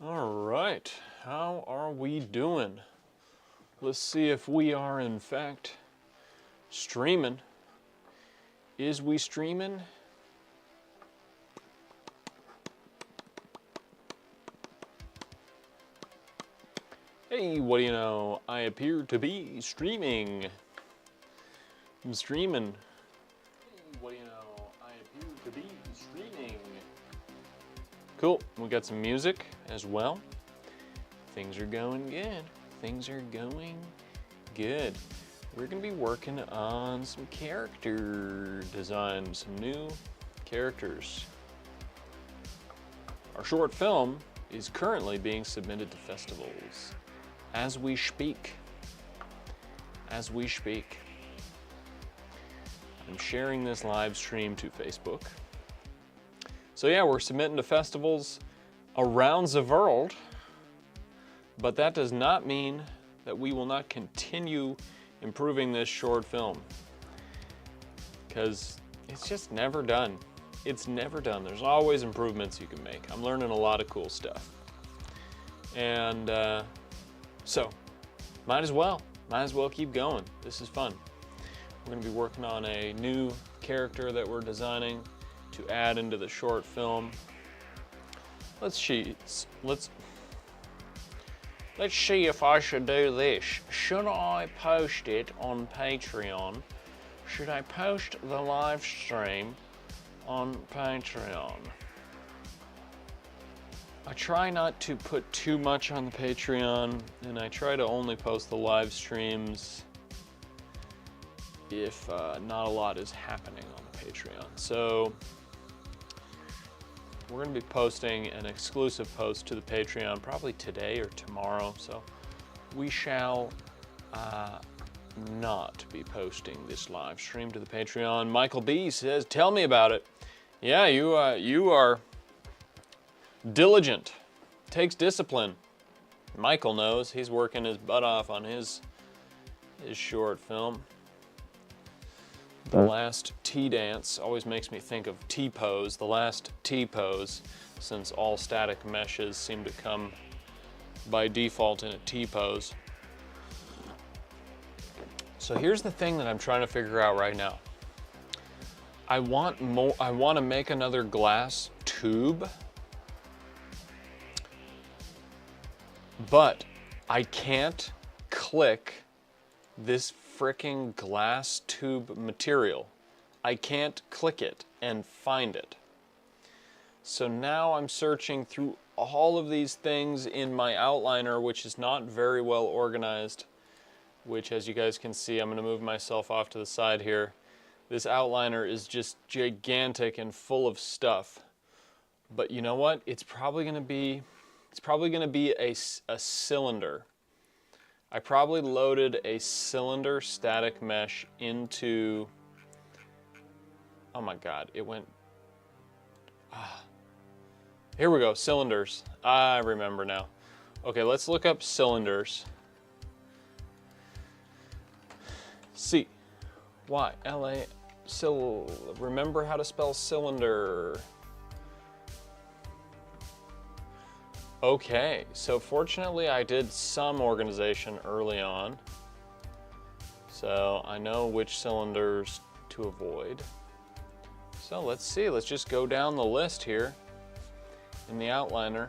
All right, how are we doing? Let's see if we are in fact streaming. Is we streaming? Hey, what do you know? I appear to be streaming. I'm streaming. Hey, what do you know? I appear to be streaming. Cool, we got some music as well. Things are going good. Things are going good. We're gonna be working on some character design, some new characters. Our short film is currently being submitted to festivals as we speak. As we speak. I'm sharing this live stream to Facebook. So yeah, we're submitting to festivals around the world, but that does not mean that we will not continue improving this short film, because it's just never done. It's never done. There's always improvements you can make. I'm learning a lot of cool stuff. And so, might as well keep going. This is fun. We're gonna be working on a new character that we're designing to add into the short film. Let's see if I should do this. Should I post it on Patreon? Should I post the live stream on Patreon? I try not to put too much on the Patreon, and I try to only post the live streams if not a lot is happening on the Patreon. So we're going to be posting an exclusive post to the Patreon probably today or tomorrow, so we shall not be posting this live stream to the Patreon. Michael B says, tell me about it. Yeah, you are diligent. Takes discipline. Michael knows. He's working his butt off on his short film. The last T-dance always makes me think of T-pose, the last T-pose, since all static meshes seem to come by default in a T-pose. So here's the thing that I'm trying to figure out right now. I want to make another glass tube, but I can't click this fricking glass tube material. I can't click it and find it. So now I'm searching through all of these things in my outliner, which is not very well organized, which, as you guys can see, I'm going to move myself off to the side here. This outliner is just gigantic and full of stuff. But you know what? It's probably going to be a cylinder. I probably loaded a cylinder static mesh into, oh my God, it went, here we go, cylinders. I remember now. Okay, let's look up cylinders. C-Y-L-A, remember how to spell cylinder. Okay, so fortunately I did some organization early on, so I know which cylinders to avoid. So let's see, let's just go down the list here in the outliner.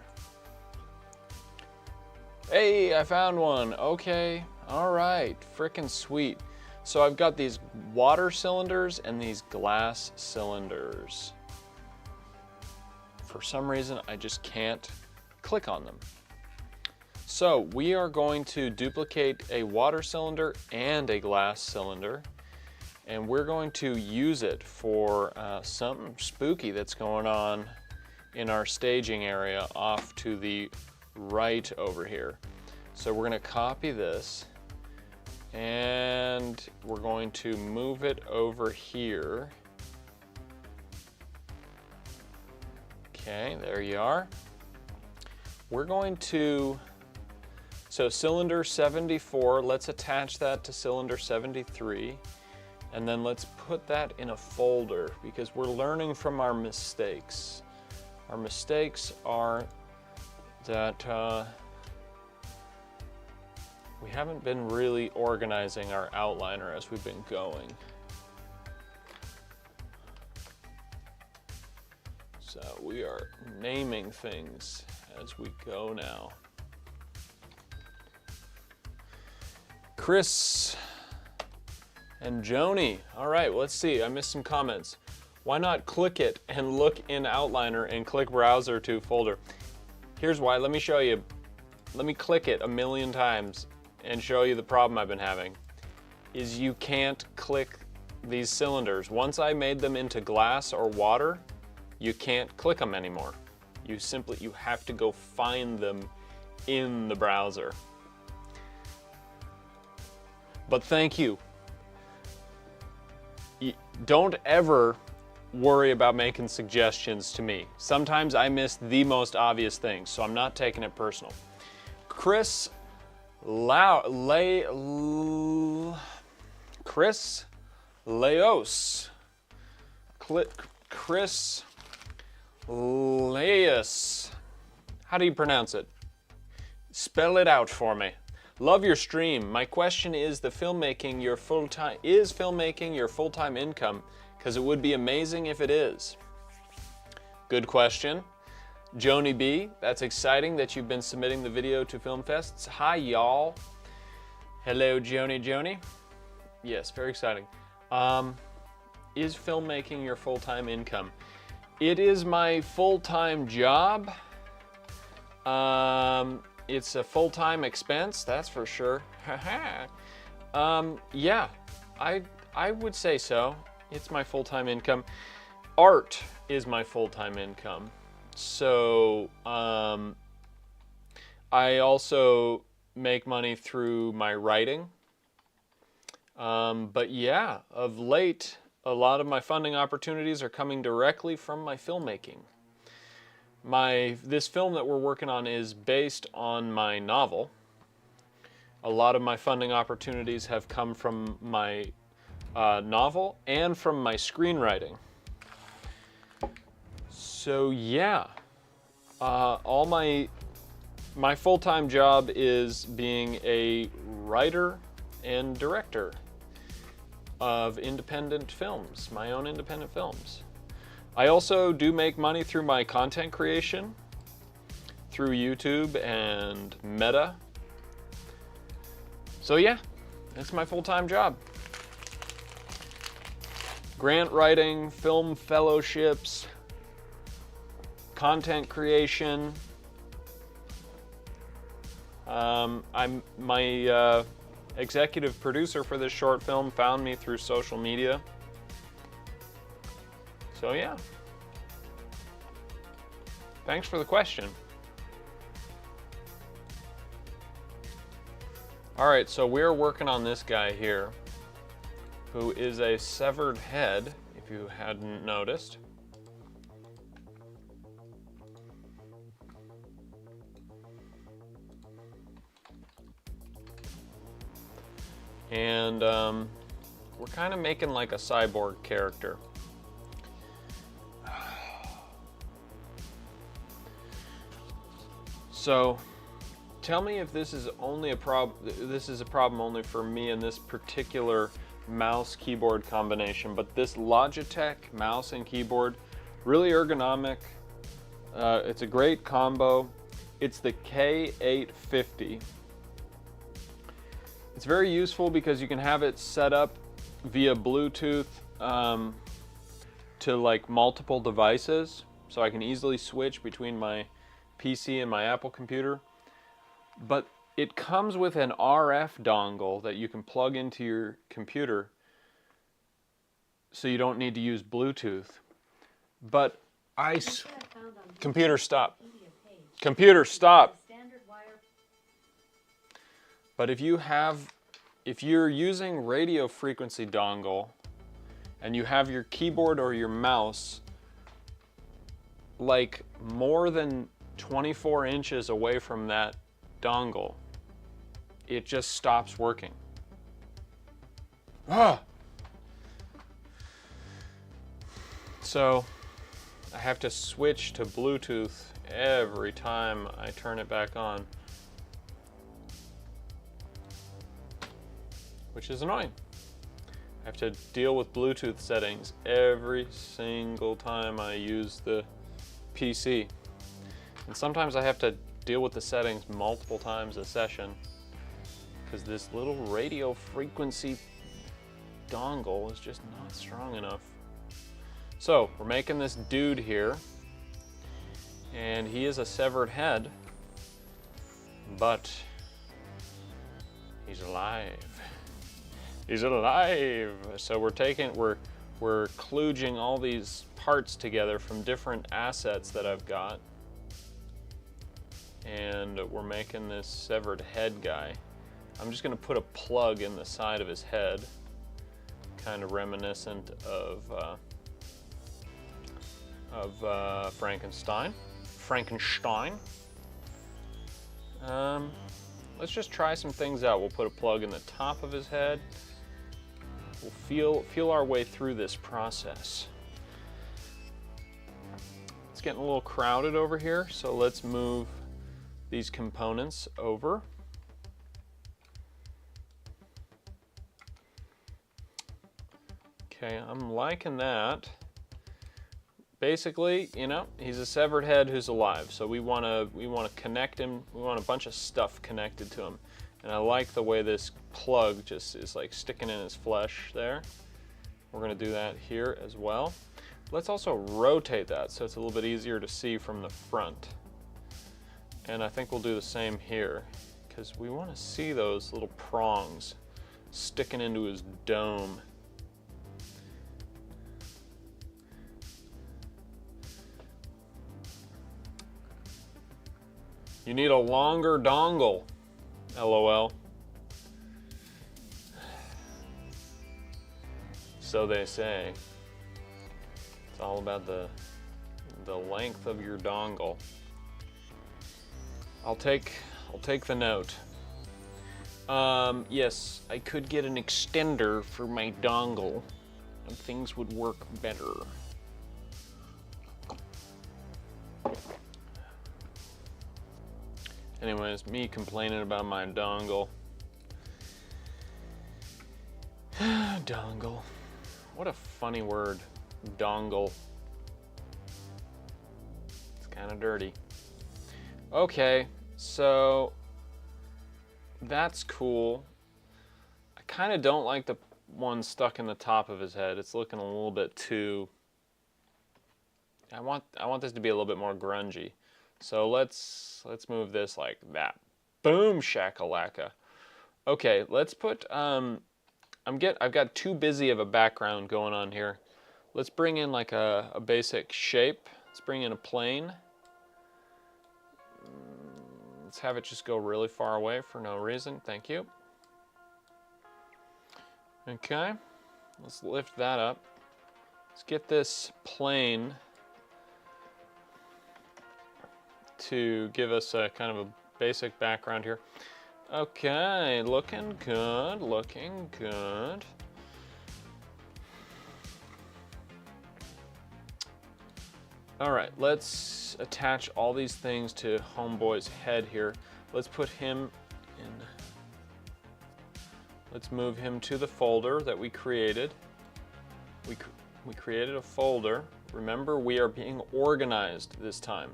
Hey, I found one. Okay, all right, frickin' sweet. So I've got these water cylinders and these glass cylinders. For some reason, I just can't click on them. So we are going to duplicate a water cylinder and a glass cylinder, and we're going to use it for something spooky that's going on in our staging area off to the right over here. So we're going to copy this and we're going to move it over here. Okay, there you are. We're going to, so cylinder 74, let's attach that to cylinder 73, and then let's put that in a folder because we're learning from our mistakes. Our mistakes are that we haven't been really organizing our outliner as we've been going. So we are naming things as we go now. Chris and Joni. All right, let's see. I missed some comments. Why not click it and look in outliner and click browser to folder? Here's why. Let me show you. Let me click it a million times and show you the problem I've been having. Is you can't click these cylinders. Once I made them into glass or water, you can't click them anymore. You have to go find them in the browser. But thank you. Don't ever worry about making suggestions to me. Sometimes I miss the most obvious things, so I'm not taking it personal. Chris Leos. Chris Leus. How do you pronounce it? Spell it out for me. Love your stream. My question is, is filmmaking your full-time income? Because it would be amazing if it is. Good question. Joni B, that's exciting that you've been submitting the video to film fests. Hi, y'all. Hello, Joni. Yes, very exciting. Is filmmaking your full-time income? It is my full-time job. It's a full-time expense, that's for sure. Yeah, I would say so. It's my full-time income. Art is my full-time income. So I also make money through my writing. But yeah, of late, a lot of my funding opportunities are coming directly from my filmmaking. This film that we're working on is based on my novel. A lot of my funding opportunities have come from my novel and from my screenwriting. So yeah, all my full-time job is being a writer and director of independent films, my own independent films. I also do make money through my content creation, through YouTube and Meta. So yeah, it's my full-time job. Grant writing, film fellowships, content creation. I'm my executive producer for this short film found me through social media. So yeah. Thanks for the question. All right, so we're working on this guy here, who is a severed head, if you hadn't noticed. And we're kind of making like a cyborg character. So, tell me if this is only a problem. This is a problem only for me in this particular mouse keyboard combination. But this Logitech mouse and keyboard, really ergonomic. It's a great combo. It's the K850. It's very useful because you can have it set up via Bluetooth to like multiple devices, so I can easily switch between my PC and my Apple computer. But it comes with an RF dongle that you can plug into your computer, so you don't need to use Bluetooth. But computer stop. Computer stop. But if you're using radio frequency dongle and you have your keyboard or your mouse like more than 24 inches away from that dongle, it just stops working. So I have to switch to Bluetooth every time I turn it back on, which is annoying. I have to deal with Bluetooth settings every single time I use the PC. And sometimes I have to deal with the settings multiple times a session because this little radio frequency dongle is just not strong enough. So we're making this dude here, and he is a severed head, but he's alive. He's alive. So we're kludging all these parts together from different assets that I've got, and we're making this severed head guy. I'm just gonna put a plug in the side of his head, kind of reminiscent of Frankenstein. Let's just try some things out. We'll put a plug in the top of his head. We'll feel our way through this process. It's getting a little crowded over here, so let's move these components over. Okay, I'm liking that. Basically, you know, he's a severed head who's alive, so we want to connect him. We want a bunch of stuff connected to him, and I like the way this plug just is like sticking in his flesh there. We're going to do that here as well. Let's also rotate that so it's a little bit easier to see from the front, and I think we'll do the same here because we want to see those little prongs sticking into his dome. You need a longer dongle, LOL. So they say. It's all about the length of your dongle. I'll take the note. Yes, I could get an extender for my dongle, and things would work better. Anyways, me complaining about my dongle. Dongle. What a funny word. Dongle. It's kind of dirty. Okay, so that's cool. I kind of don't like the one stuck in the top of his head. It's looking a little bit too... I want this to be a little bit more grungy. So let's move this like that. Boom shakalaka. Okay, let's put I've got too busy of a background going on here. Let's bring in like a basic shape. Let's bring in a plane. Let's have it just go really far away for no reason. Thank you. Okay. Let's lift that up. Let's get this plane to give us a kind of a basic background here. Okay, looking good, looking good. All right, let's attach all these things to Homeboy's head here. Let's put him in, let's move him to the folder that we created. We created a folder. Remember, we are being organized this time.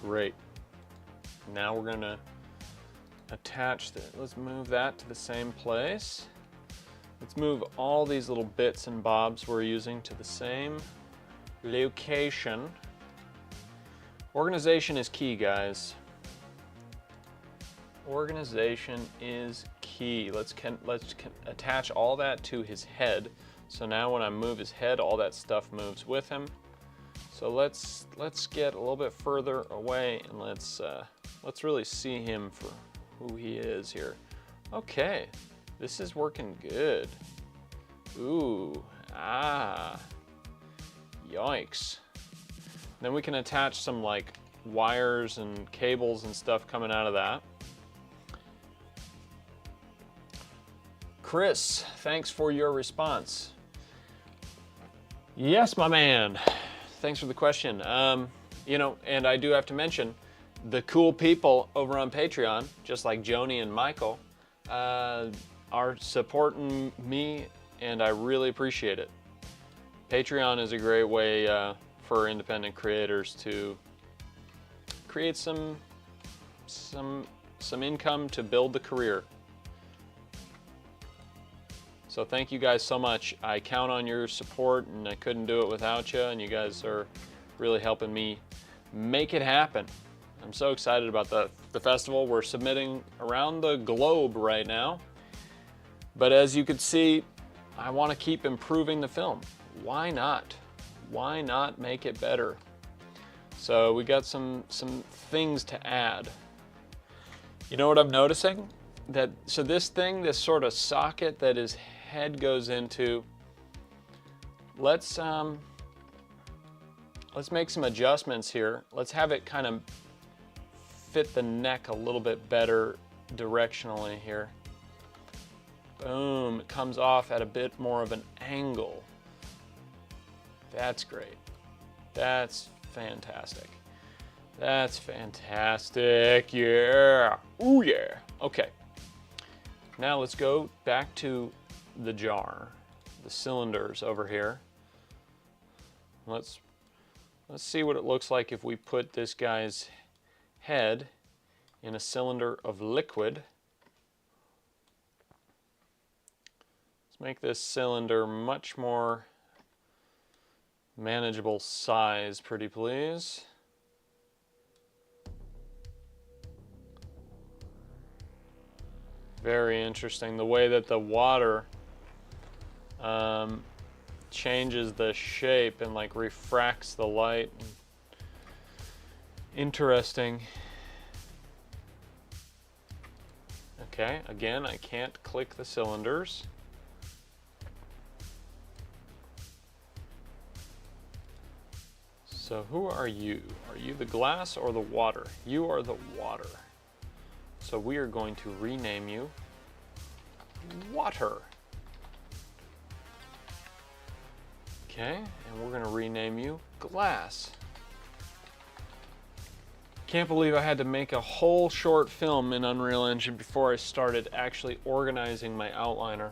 Great. Now we're gonna attach that. Let's move that to the same place. Let's move all these little bits and bobs we're using to the same location. Organization is key, guys. Organization is key. Let's attach all that to his head. So now when I move his head, all that stuff moves with him. So let's get a little bit further away and let's really see him for who he is here. Okay, this is working good. Ooh, ah, yikes. Then we can attach some like wires and cables and stuff coming out of that. Chris, thanks for your response. Yes, my man. Thanks for the question. You know, and I do have to mention the cool people over on Patreon, just like Joni and Michael, are supporting me, and I really appreciate it. Patreon is a great way for independent creators to create some income to build the career. So thank you guys so much. I count on your support, and I couldn't do it without you, and you guys are really helping me make it happen. I'm so excited about the festival. We're submitting around the globe right now. But as you can see, I want to keep improving the film. Why not? Why not make it better? So we got some things to add. You know what I'm noticing? So this thing, this sort of socket that his head goes into, let's make some adjustments here. Let's have it kind of fit the neck a little bit better directionally here. Boom, it comes off at a bit more of an angle. That's great. That's fantastic. That's fantastic, yeah. Ooh yeah, okay. Now let's go back to the jar, the cylinders over here. Let's see what it looks like if we put this guy's head in a cylinder of liquid. Let's make this cylinder much more manageable size, pretty please. Very interesting, the way that the water changes the shape and like refracts the light. Interesting. Okay, again, I can't click the cylinders. So who are you? Are you the glass or the water? You are the water. So we are going to rename you Water. Okay, and we're going to rename you Glass. Can't believe I had to make a whole short film in Unreal Engine before I started actually organizing my outliner.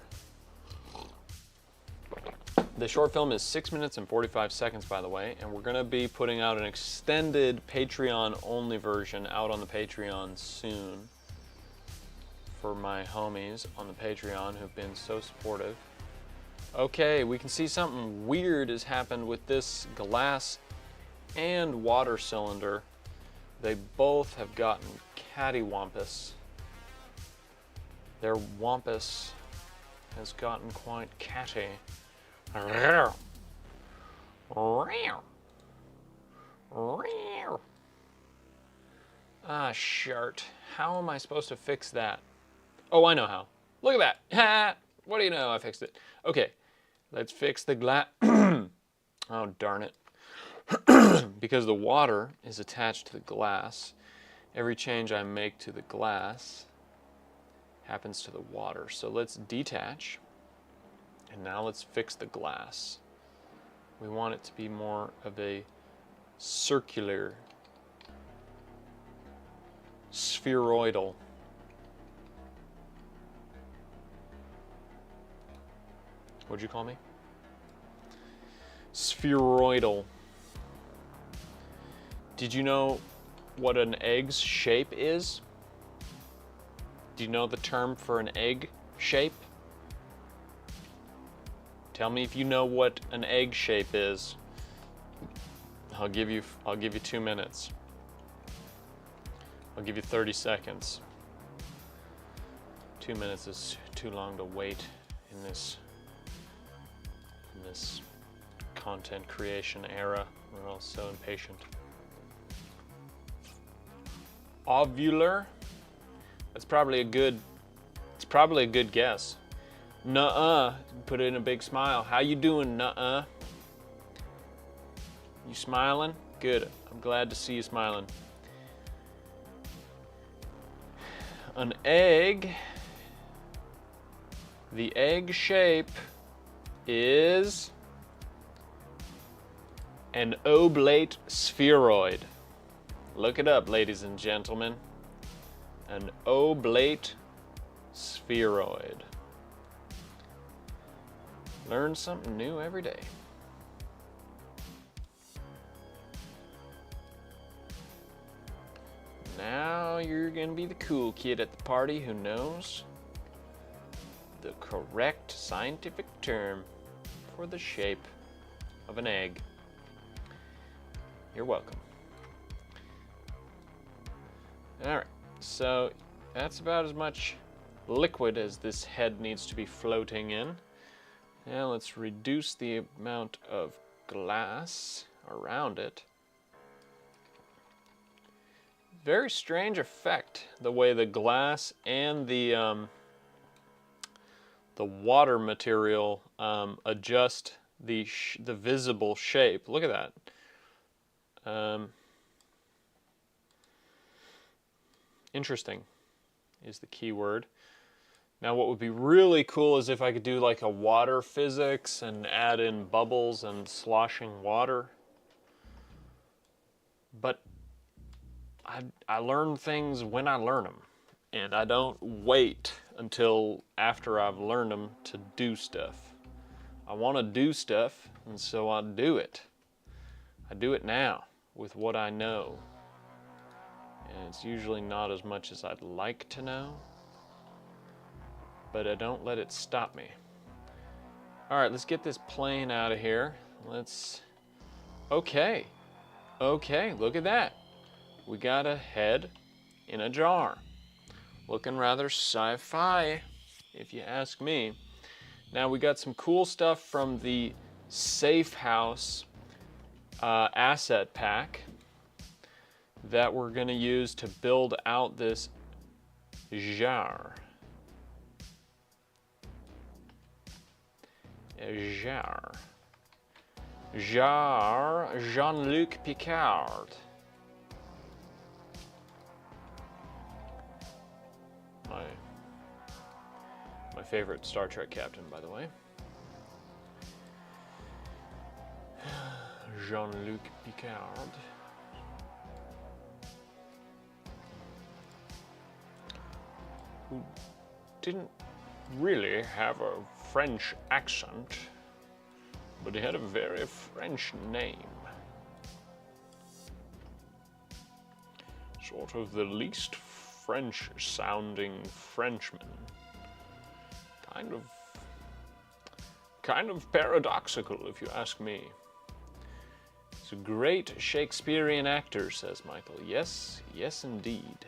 The short film is 6 minutes and 45 seconds, by the way, and we're going to be putting out an extended Patreon-only version out on the Patreon soon for my homies on the Patreon who've been so supportive. Okay, we can see something weird has happened with this glass and water cylinder. They both have gotten cattywampus. Their wampus has gotten quite catty. Ah, shart. How am I supposed to fix that? Oh, I know how. Look at that. What do you know? I fixed it. Okay, let's fix the glass. Oh, darn it. Because the water is attached to the glass, every change I make to the glass happens to the water. So let's detach, and now let's fix the glass. We want it to be more of a circular, spheroidal. What'd you call me? Spheroidal. Did you know what an egg's shape is? Do you know the term for an egg shape? Tell me if you know what an egg shape is. I'll give you 2 minutes. I'll give you 30 seconds. 2 minutes is too long to wait in this content creation era. We're all so impatient. Ovular. It's probably a good guess. Nuh-uh. Put it in a big smile. How you doing, nuh-uh? You smiling? Good. I'm glad to see you smiling. An egg The egg shape is an oblate spheroid. Look it up, ladies and gentlemen. An oblate spheroid. Learn something new every day. Now you're gonna be the cool kid at the party who knows the correct scientific term for the shape of an egg. You're welcome. All right, so that's about as much liquid as this head needs to be floating in. Now let's reduce the amount of glass around it. Very strange effect, the way the glass and the water material adjust the visible shape. Look at that. Interesting is the key word. Now what would be really cool is if I could do like a water physics and add in bubbles and sloshing water. But I learn things when I learn them. And I don't wait until after I've learned them to do stuff. I want to do stuff, and so I do it. I do it now with what I know. And it's usually not as much as I'd like to know. But I don't let it stop me. All right, let's get this plane out of here. Okay, look at that. We got a head in a jar. Looking rather sci-fi, if you ask me. Now we got some cool stuff from the Safe House asset pack that we're gonna use to build out this jar. Jar Jean-Luc Picard. My favorite Star Trek captain, by the way. Jean-Luc Picard. Who didn't really have a French accent, but he had a very French name. Sort of the least French sounding Frenchman. Kind of paradoxical, if you ask me. He's a great Shakespearean actor, says Michael. Yes, yes indeed.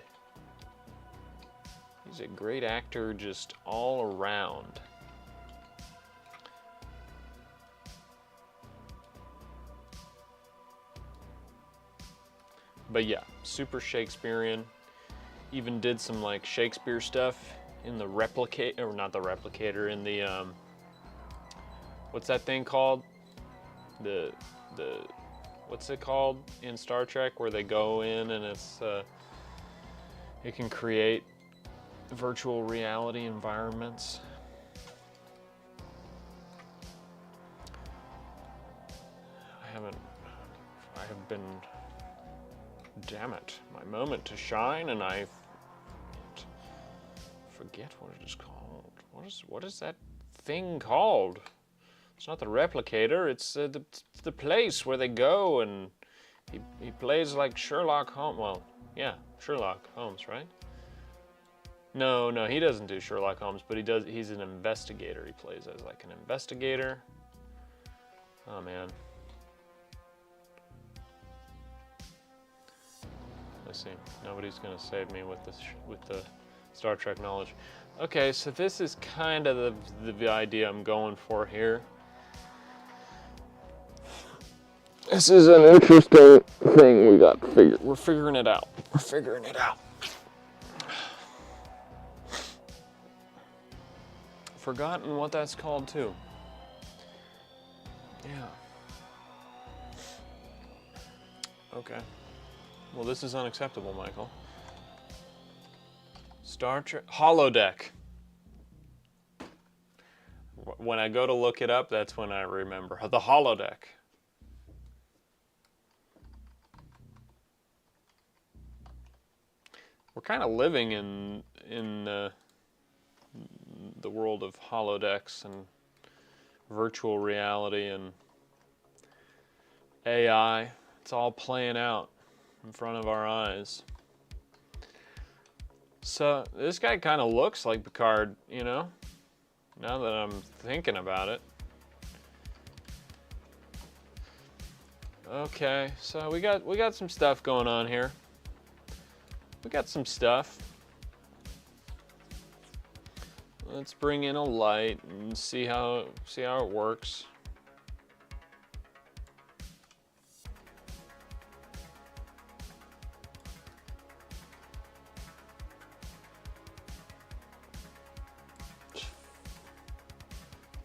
He's a great actor just all around. But yeah, super Shakespearean. Even did some like Shakespeare stuff in the replicator, or not the replicator, in the what's that thing called? The what's it called in Star Trek where they go in and it's it can create virtual reality environments. I have been, damn it, my moment to shine, and I forget what it is called. What is that thing called? It's not the replicator, it's the place where they go, and he plays like Sherlock Holmes. Well, yeah, Sherlock Holmes, right? No, he doesn't do Sherlock Holmes, but he's an investigator. He plays as like an investigator. Oh man. Let's see. Nobody's gonna save me with this with the Star Trek knowledge. Okay, so this is kind of the idea I'm going for here. This is an interesting thing we got figured. We're figuring it out. We're figuring it out. Forgotten what that's called too. Yeah. Okay. Well, this is unacceptable, Michael. Star Trek holodeck. When I go to look it up, that's when I remember the holodeck. We're kind of living in the world of holodecks and virtual reality and AI. It's all playing out in front of our eyes. So this guy kind of looks like Picard, you know, now that I'm thinking about it. Okay, so we got some stuff going on here. We got some stuff. Let's bring in a light and see how it works.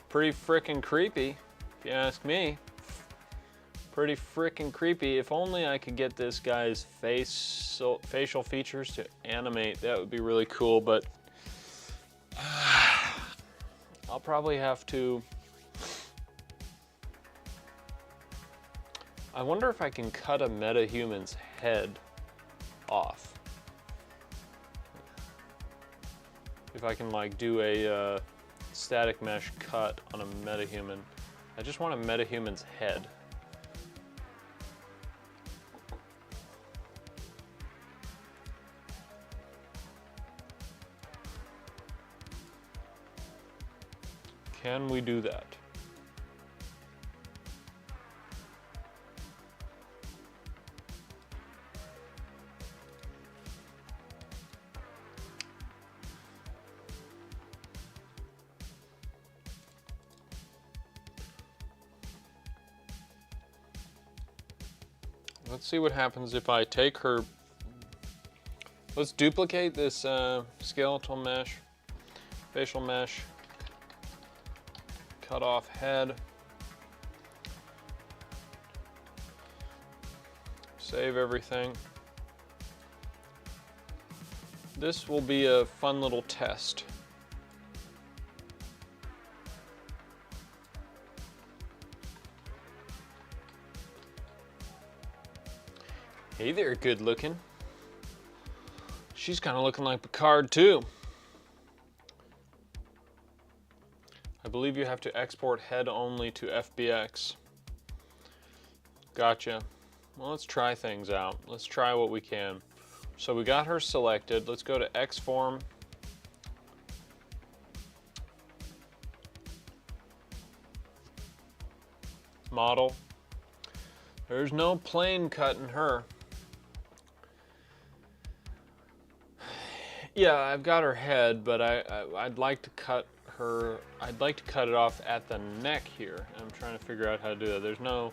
Pretty frickin' creepy, if you ask me. Pretty frickin' creepy. If only I could get this guy's facial features to animate, that would be really cool, but I'll probably have to. I wonder if I can cut a metahuman's head off. If I can like do a static mesh cut on a metahuman. I just want a metahuman's head. Can we do that? Let's see what happens if I take her. Let's duplicate this skeletal mesh, facial mesh. Cut off head. Save everything. This will be a fun little test. Hey there, good looking. She's kind of looking like Picard too. I believe you have to export head only to FBX. Gotcha. Well, let's try things out. Let's try what we can. So we got her selected. Let's go to Xform. Model. There's no plane cut in her. Yeah, I've got her head, but I'd like to cut her. I'd like to cut it off at the neck here. I'm trying to figure out how to do that. There's no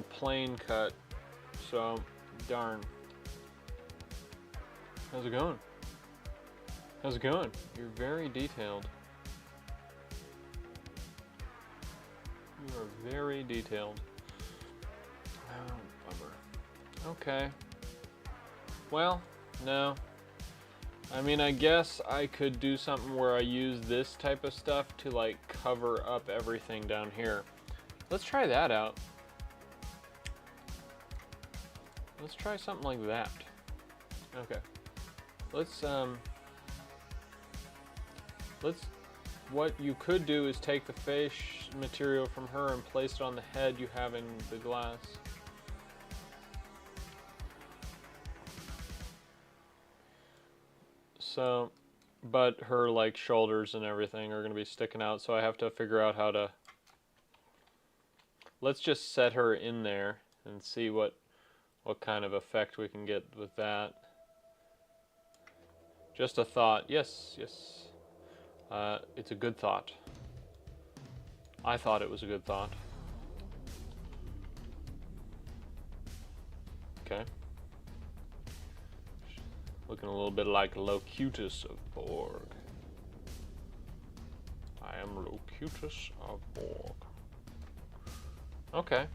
plane cut, so darn. How's it going? How's it going? You're very detailed. You are very detailed. Oh, bummer. Okay. Well, no. I mean, I guess I could do something where I use this type of stuff to like cover up everything down here. Let's try that out. Let's try something like that. Okay. What you could do is take the face material from her and place it on the head you have in the glass. So, but her like shoulders and everything are going to be sticking out, so I have to figure out how to. Let's just set her in there and see what kind of effect we can get with that. Just a thought. Yes, yes. It's a good thought. I thought it was a good thought. Okay. Looking a little bit like Locutus of Borg. I am Locutus of Borg. Okay.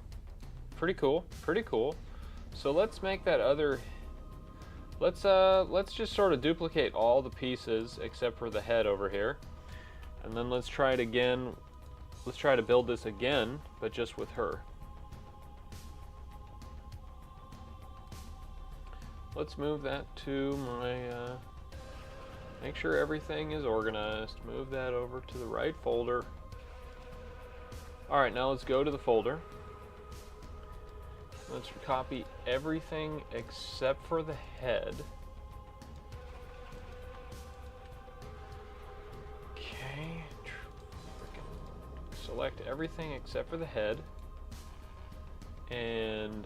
Pretty cool. Pretty cool. So let's make that other. Let's just sort of duplicate all the pieces except for the head over here. And then let's try it again. Let's try to build this again, but just with her. Let's move that to my, make sure everything is organized. Move that over to the right folder. Alright, now let's go to the folder. Let's copy everything except for the head. Okay. Select everything except for the head. And,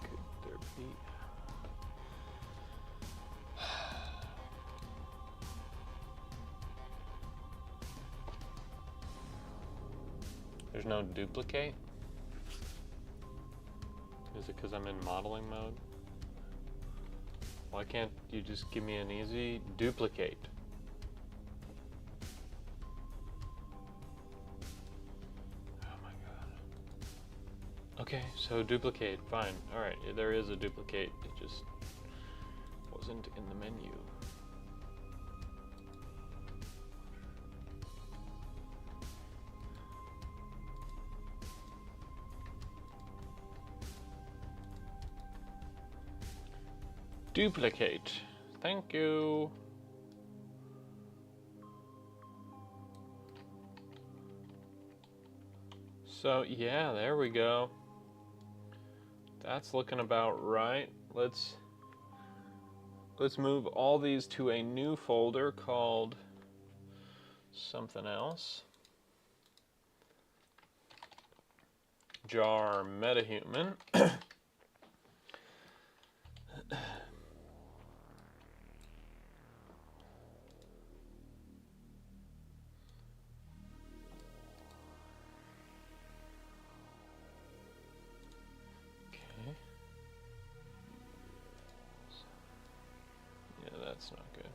could there be... There's no duplicate? Is it because I'm in modeling mode? Why can't you just give me an easy duplicate? Oh my god. Okay, so duplicate, fine. Alright, there is a duplicate. It just wasn't in the menu. Duplicate. Thank you. So yeah, there we go. That's looking about right. Let's move all these to a new folder called something else. Jar metahuman. That's not good.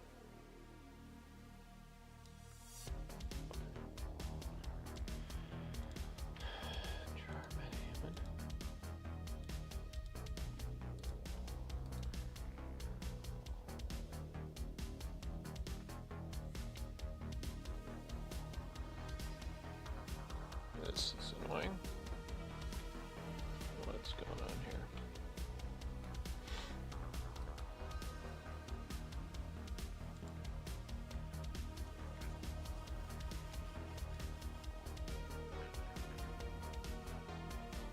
This is annoying. What's going on here?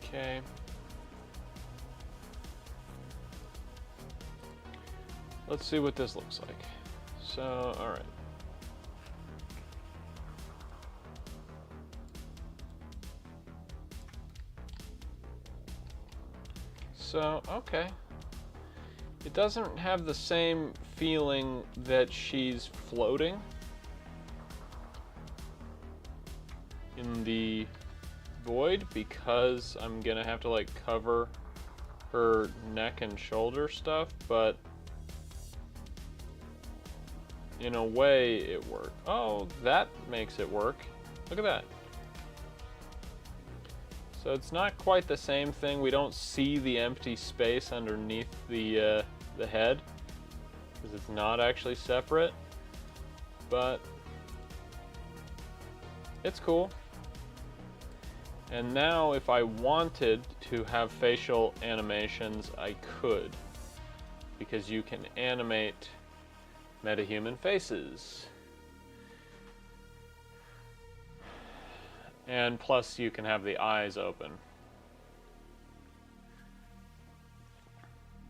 Okay. Let's see what this looks like. So, all right. So, okay. It doesn't have the same feeling that she's floating in the void because I'm gonna have to like cover her neck and shoulder stuff, but in a way it worked. Oh, that makes it work. Look at that. So it's not quite the same thing. We don't see the empty space underneath the head because it's not actually separate, but it's cool. And now if I wanted to have facial animations, I could, because you can animate metahuman faces. And plus you can have the eyes open.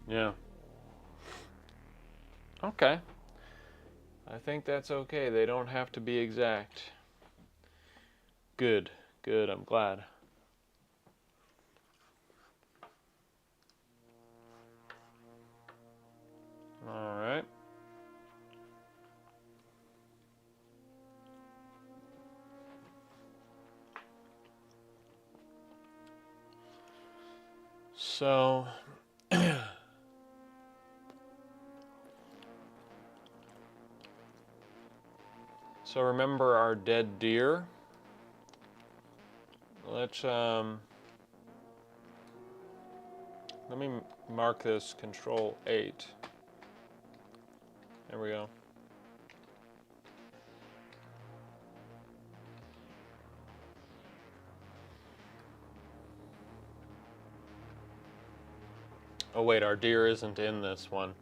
Yeah. Okay. I think that's okay. They don't have to be exact. Good. Good. I'm glad. All right. So, so remember our dead deer? Let's, let me mark this Control 8. There we go. Oh wait, our deer isn't in this one.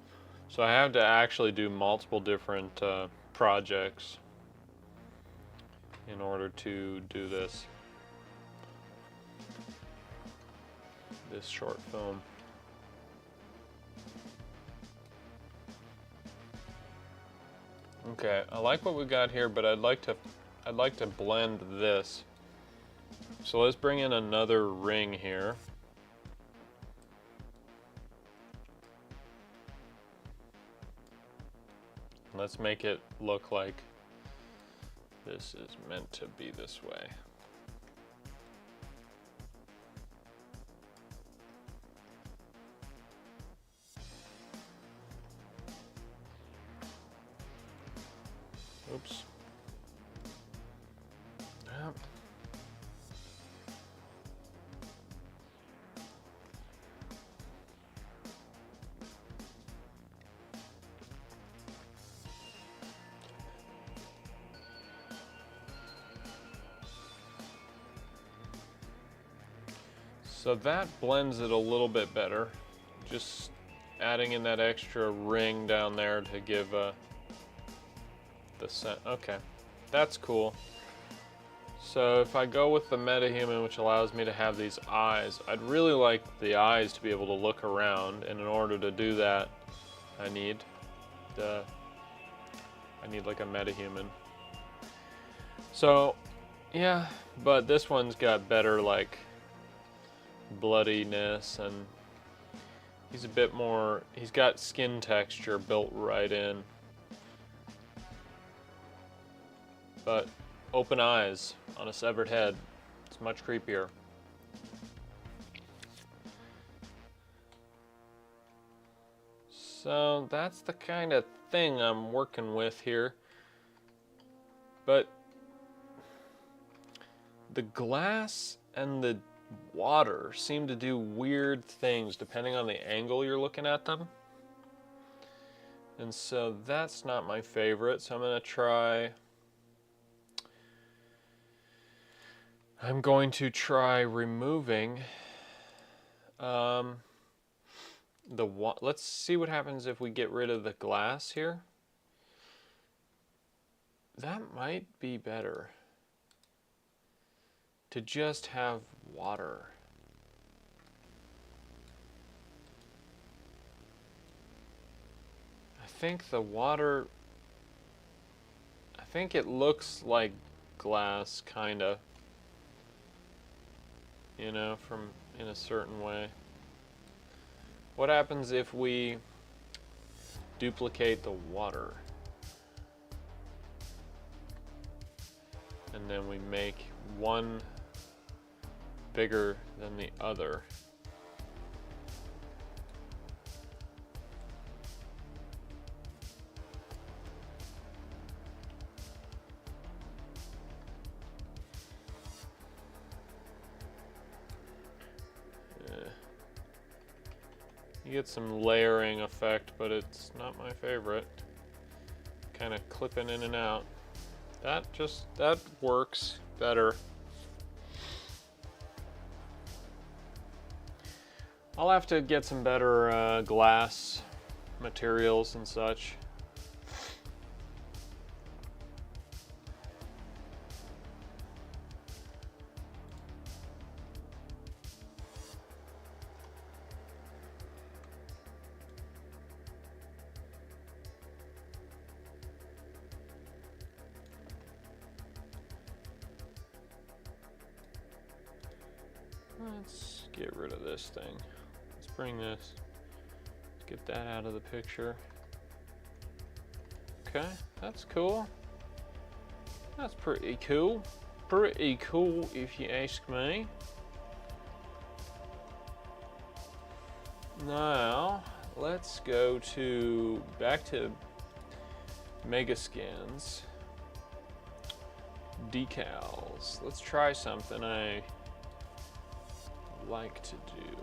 So I have to actually do multiple different projects in order to do this short film. Okay, I like what we got here, but I'd like to blend this. So let's bring in another ring here. Let's make it look like this is meant to be this way. Oops. Yep. So that blends it a little bit better. Just adding in that extra ring down there to give the scent. Okay, that's cool. So if I go with the metahuman, which allows me to have these eyes, I'd really like the eyes to be able to look around, and in order to do that, I need like a metahuman. So yeah, but this one's got better like bloodiness, and he's a bit more, he's got skin texture built right in. But open eyes on a severed head, it's much creepier. So that's the kind of thing I'm working with here. But the glass and the water seem to do weird things depending on the angle you're looking at them. And so that's not my favorite, so I'm going to try removing let's see what happens if we get rid of the glass here. That might be better, to just have water. I think the water, I think it looks like glass, kinda. You know, from in a certain way. What happens if we duplicate the water? And then we make one bigger than the other. You get some layering effect, but it's not my favorite. Kind of clipping in and out. That works better. I'll have to get some better glass materials and such. Let's get rid of this thing. Let's bring this. Let's get that out of the picture. Okay, that's cool. That's pretty cool. Pretty cool if you ask me. Now, let's go back to Megascans. Decals. Let's try something I like to do.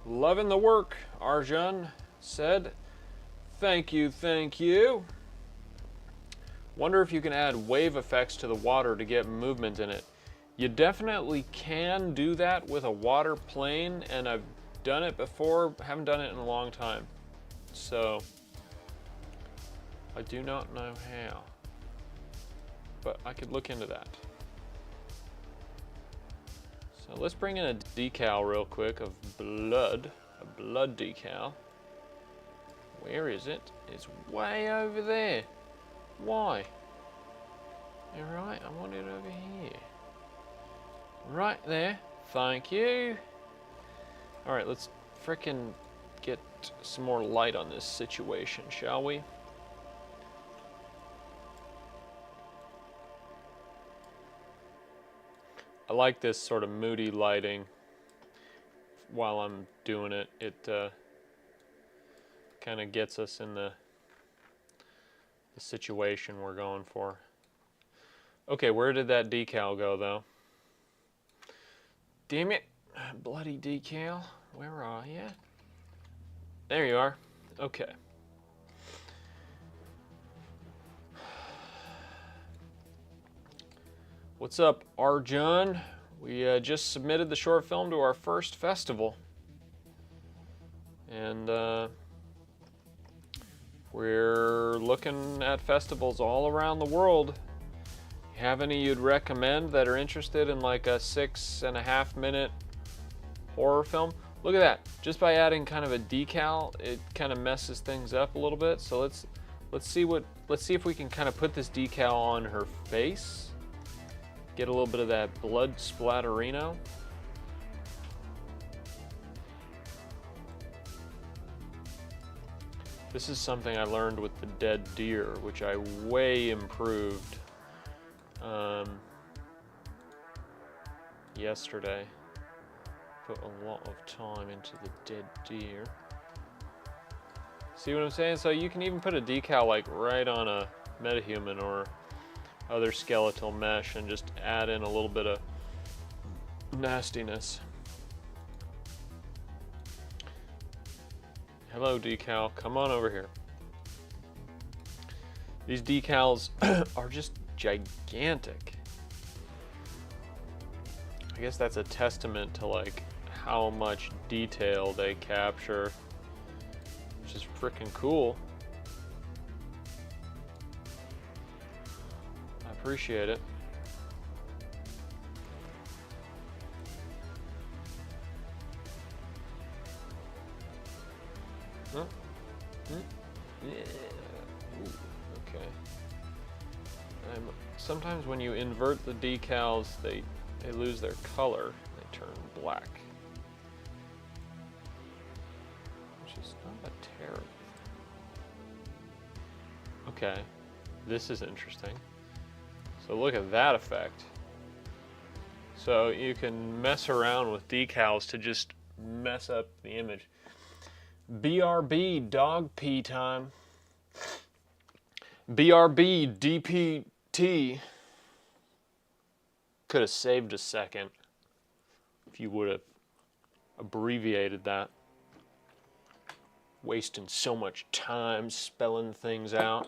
Loving the work, Arjun said. Thank you, thank you. Wonder if you can add wave effects to the water to get movement in it. You definitely can do that with a water plane, and I've done it before, haven't done it in a long time. So, I do not know how, but I could look into that. So let's bring in a decal real quick of blood, a blood decal. Where is it? It's way over there. Why? Alright, I want it over here. Right there. Thank you. Alright, let's frickin' get some more light on this situation, shall we? I like this sort of moody lighting while I'm doing it. It kind of gets us in the situation we're going for. Okay, where did that decal go, though? Damn it. Bloody decal. Where are you? There you are. Okay. What's up, Arjun? We just submitted the short film to our first festival. And we're looking at festivals all around the world. Have any you'd recommend that are interested in like a 6.5 minute horror film? Look at that. Just by adding kind of a decal, it kind of messes things up a little bit. So let's see if we can kind of put this decal on her face. Get a little bit of that blood splatterino. This is something I learned with the dead deer, which I way improved yesterday. Put a lot of time into the dead deer. See what I'm saying? So you can even put a decal like right on a metahuman or other skeletal mesh and just add in a little bit of nastiness. Hello, decal. Come on over here. These decals are just gigantic. I guess that's a testament to like how much detail they capture, which is freaking cool. I appreciate it. Huh? Yeah. Ooh, okay. Sometimes when you invert the decals, they lose their color. They turn black, which is not a terrible thing. Okay, this is interesting. So look at that effect. So you can mess around with decals to just mess up the image. BRB, dog pee time. BRB, DPT. Could have saved a second if you would have abbreviated that. Wasting so much time spelling things out.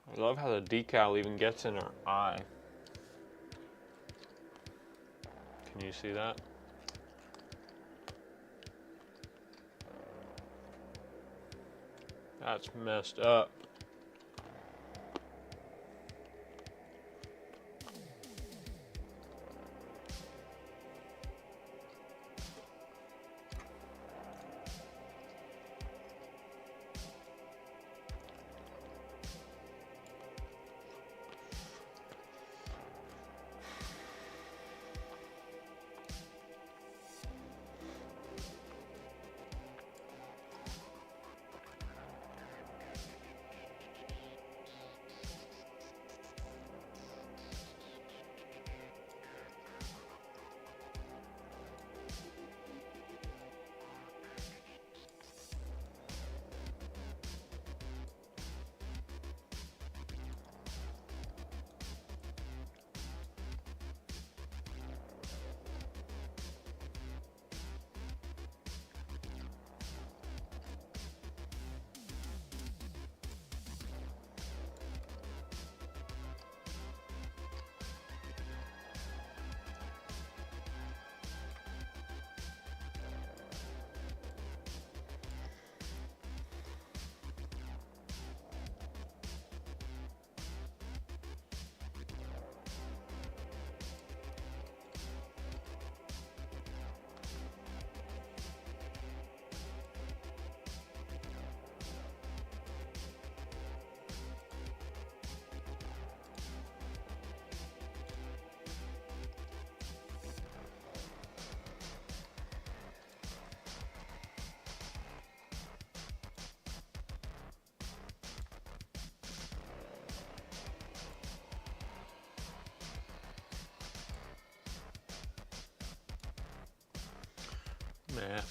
I love how the decal even gets in her eye. Can you see that? That's messed up. Nah.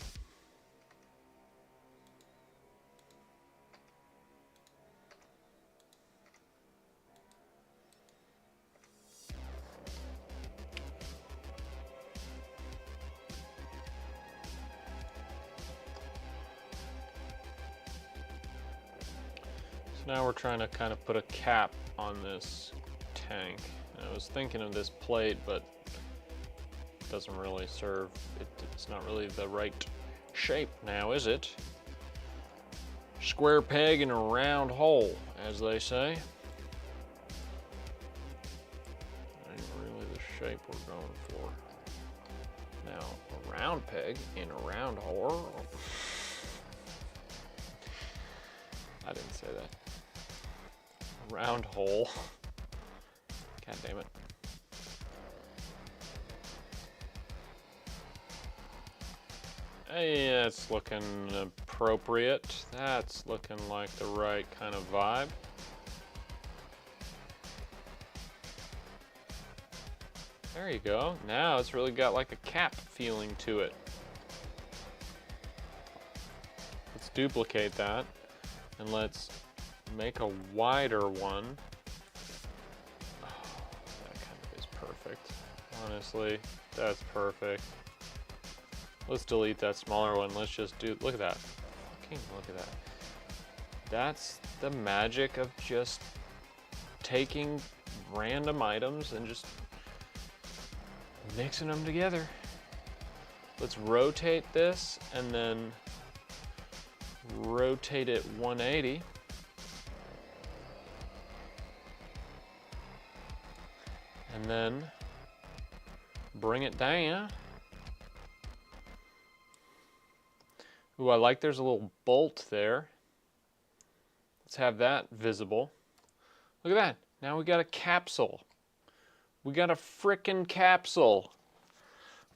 Now we're trying to kind of put a cap on this tank. And I was thinking of this plate, but it doesn't really serve. It's not really the right shape now, is it? Square peg in a round hole, as they say. Ain't really the shape we're going for. Now, a round peg in a round hole. I didn't say that. Round hole. God damn it. Hey, that's looking appropriate. That's looking like the right kind of vibe. There you go. Now it's really got like a cap feeling to it. Let's duplicate that and let's make a wider one. Oh, that kind of is perfect. Honestly, that's perfect. Let's delete that smaller one. Let's just do, look at that. Fucking look at that. That's the magic of just taking random items and just mixing them together. Let's rotate this and then rotate it 180. And then bring it down. Ooh, I like there's a little bolt there. Let's have that visible. Look at that. Now we got a capsule. We got a frickin' capsule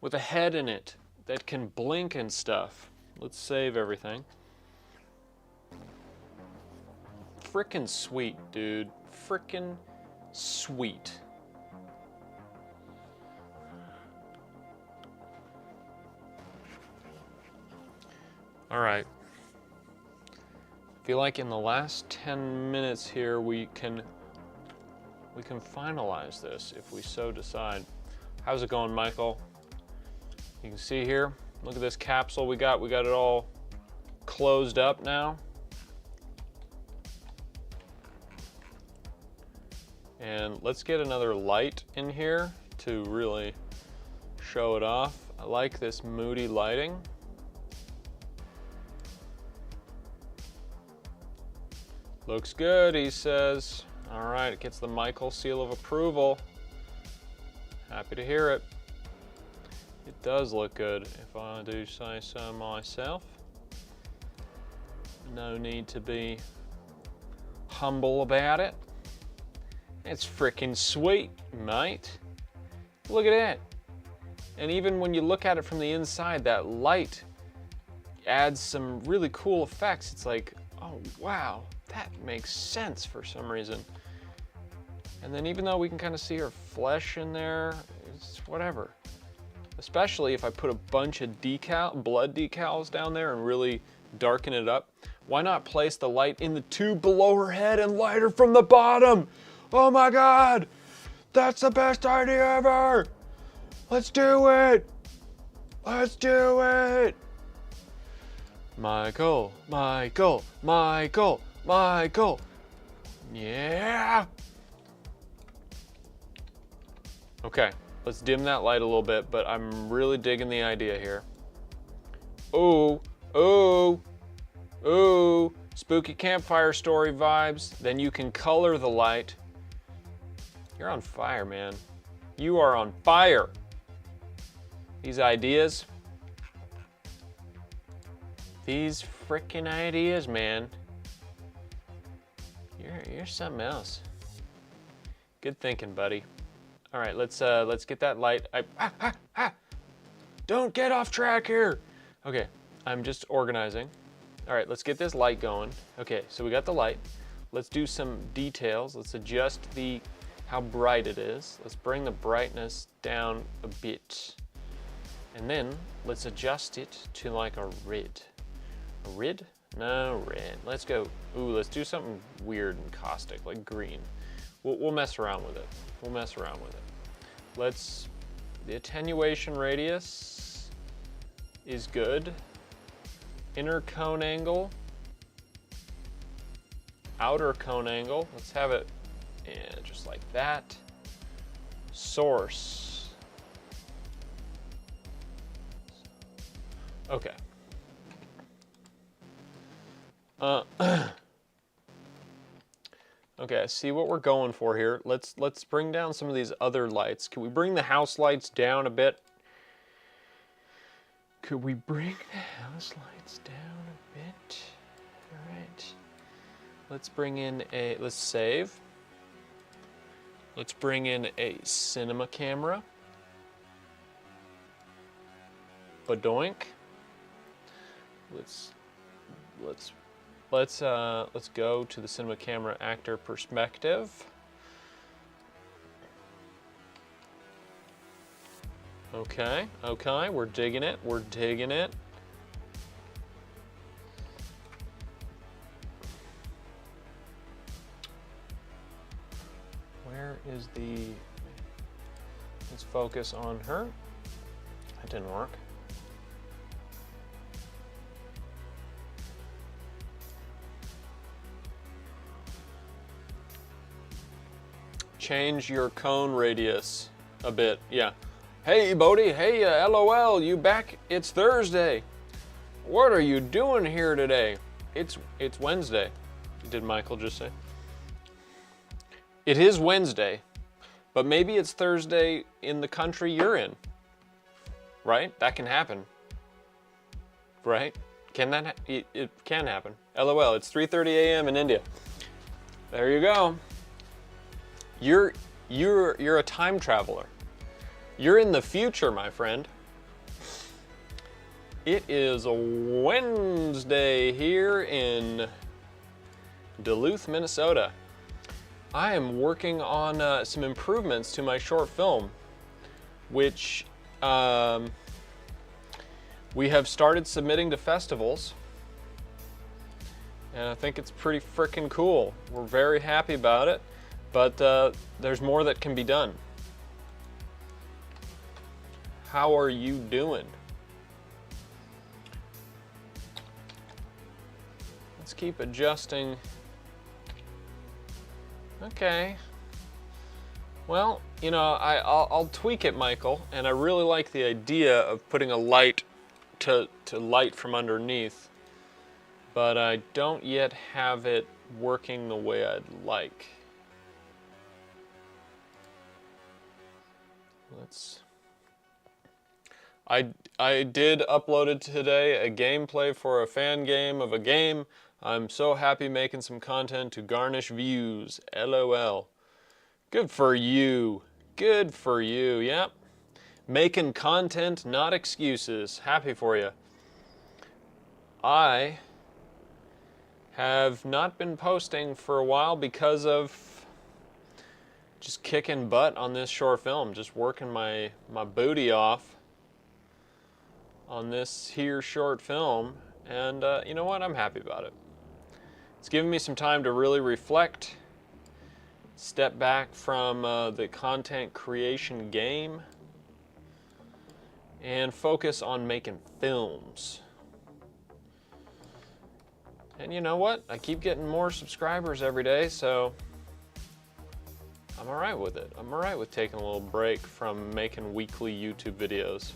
with a head in it that can blink and stuff. Let's save everything. Frickin' sweet, dude. Frickin' sweet. All right. I feel like in the last 10 minutes here we can finalize this if we so decide. How's it going, Michael? You can see here, look at this capsule we got it all closed up now. And let's get another light in here to really show it off. I like this moody lighting. Looks good, he says. All right, it gets the Michael seal of approval. Happy to hear it. It does look good, if I do say so myself. No need to be humble about it. It's freaking sweet, mate. Look at that. And even when you look at it from the inside, that light adds some really cool effects. It's like, oh wow, that makes sense for some reason. And then even though we can kind of see her flesh in there, it's whatever. Especially if I put a bunch of blood decals down there and really darken it up. Why not place the light in the tube below her head and light her from the bottom? Oh my God, that's the best idea ever. Let's do it. Let's do it. Michael, Michael, Michael, Michael. Yeah. Okay, let's dim that light a little bit, but I'm really digging the idea here. Ooh, ooh, ooh, spooky campfire story vibes. Then you can color the light. You're on fire, man. You are on fire. These ideas. These frickin' ideas, man. You're something else. Good thinking, buddy. All right, let's get that light. Don't get off track here. Okay, I'm just organizing. All right, let's get this light going. Okay, so we got the light. Let's do some details. Let's adjust how bright it is. Let's bring the brightness down a bit. And then let's adjust it to like a red. A red? No, red. Let's go. Ooh, let's do something weird and caustic, like green. We'll mess around with it. We'll mess around with it. The attenuation radius is good. Inner cone angle. Outer cone angle. Let's have it just like that. Source. Okay. Okay, I see what we're going for here. Let's bring down some of these other lights. Can we bring the house lights down a bit? Could we bring the house lights down a bit? All right. Let's bring in let's save. Let's bring in a cinema camera. Badoink. Let's go to the cinema camera actor perspective. Okay, we're digging it, we're digging it. Where is let's focus on her. That didn't work. Change your cone radius a bit, yeah. Hey, Bodhi, hey, LOL, you back? It's Thursday. What are you doing here today? It's Wednesday. Did Michael just say? It is Wednesday, but maybe it's Thursday in the country you're in, right? That can happen, right? Can that, it can happen. LOL, it's 3:30 a.m. in India. There you go. You're a time traveler. You're in the future, my friend. It is a Wednesday here in Duluth, Minnesota. I am working on some improvements to my short film, which we have started submitting to festivals. And I think it's pretty freaking cool. We're very happy about it. But there's more that can be done. How are you doing? Let's keep adjusting. Okay. Well, you know, I'll tweak it, Michael, and I really like the idea of putting a light to light from underneath, but I don't yet have it working the way I'd like. I did upload it today, a gameplay for a fan game of a game. I'm so happy making some content to garnish views. LOL. Good for you. Good for you. Yep. Making content, not excuses. Happy for you. I have not been posting for a while because of just kicking butt on this short film, just working my booty off on this here short film, and you know what, I'm happy about it. It's given me some time to really reflect, step back from the content creation game, and focus on making films. And you know what, I keep getting more subscribers every day, so I'm alright with it. I'm alright with taking a little break from making weekly YouTube videos.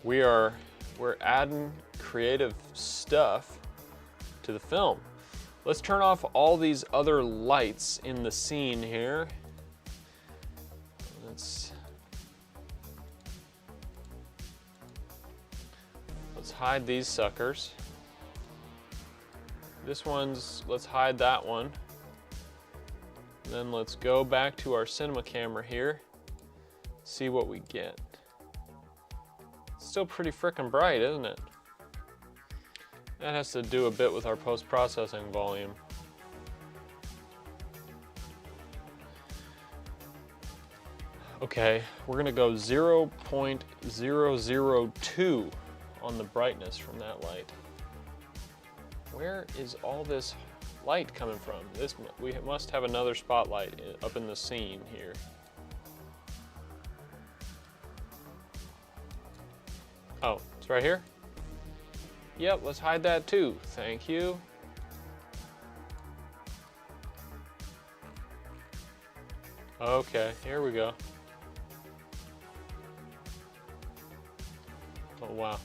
We're adding creative stuff to the film. Let's turn off all these other lights in the scene here. Let's hide these suckers. This one's, let's hide that one. Then let's go back to our cinema camera here, see what we get. It's still pretty frickin' bright, isn't it? That has to do a bit with our post-processing volume. Okay, we're gonna go 0.002 on the brightness from that light. Where is all this light coming from? We must have another spotlight up in the scene here. Oh, it's right here? Yep, let's hide that too. Thank you. Okay, here we go. Oh, wow.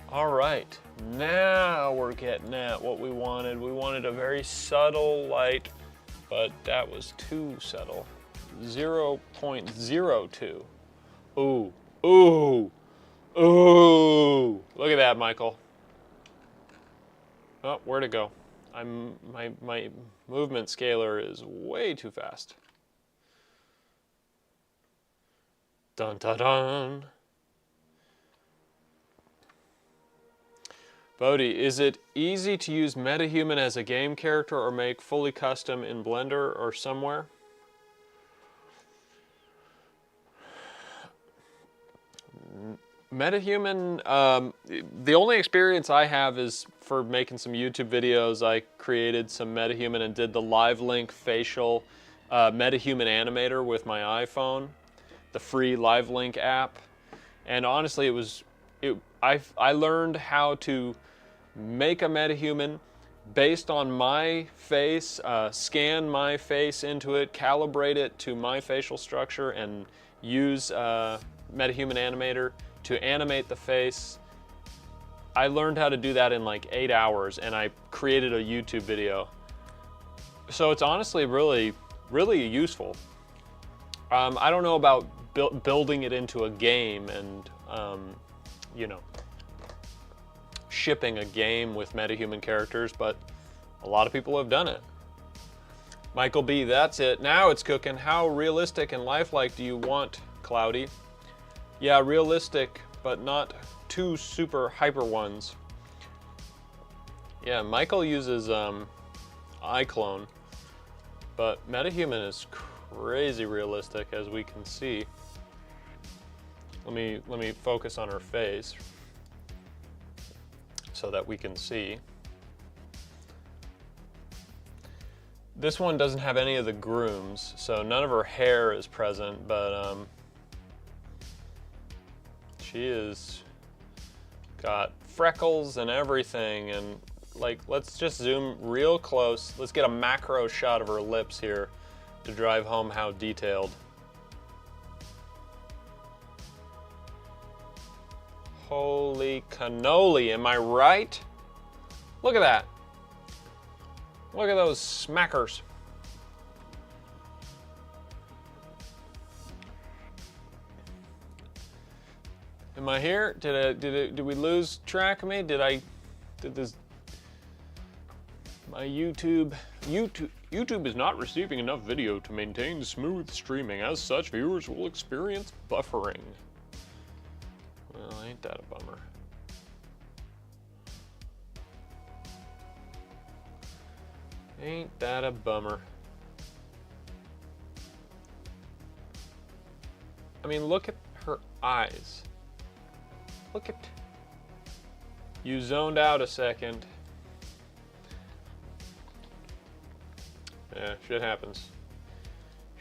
All right, now we're getting at what we wanted. We wanted a very subtle light, but that was too subtle. 0.02. Ooh, ooh, ooh. Look at that, Michael. Oh, where'd it go? My movement scaler is way too fast. Dun dun dun. Bodhi, is it easy to use MetaHuman as a game character or make fully custom in Blender or somewhere? MetaHuman, the only experience I have is for making some YouTube videos. I created some MetaHuman and did the live link facial MetaHuman animator with my iPhone, the free live link app. And honestly, I learned how to make a MetaHuman based on my face, scan my face into it, calibrate it to my facial structure, and use MetaHuman animator to animate the face. I learned how to do that in like 8 hours, and I created a YouTube video. So it's honestly really, really useful. I don't know about building it into a game and, you know, shipping a game with MetaHuman characters, but a lot of people have done it. Michael B, that's it. Now it's cooking. How realistic and lifelike do you want, Cloudy? Yeah, realistic, but not too super hyper ones. Yeah, Michael uses iClone, but MetaHuman is crazy realistic, as we can see. Let me focus on her face so that we can see. This one doesn't have any of the grooms, so none of her hair is present, but she is got freckles and everything, and like, let's just zoom real close. Let's get a macro shot of her lips here to drive home how detailed. Holy cannoli, am I right? Look at that. Look at those smackers. Am I here? Did we lose track of me? Did this? My YouTube is not receiving enough video to maintain smooth streaming. As such, viewers will experience buffering. Well, ain't that a bummer? Ain't that a bummer? I mean, look at her eyes. Look at... You zoned out a second. Yeah, shit happens.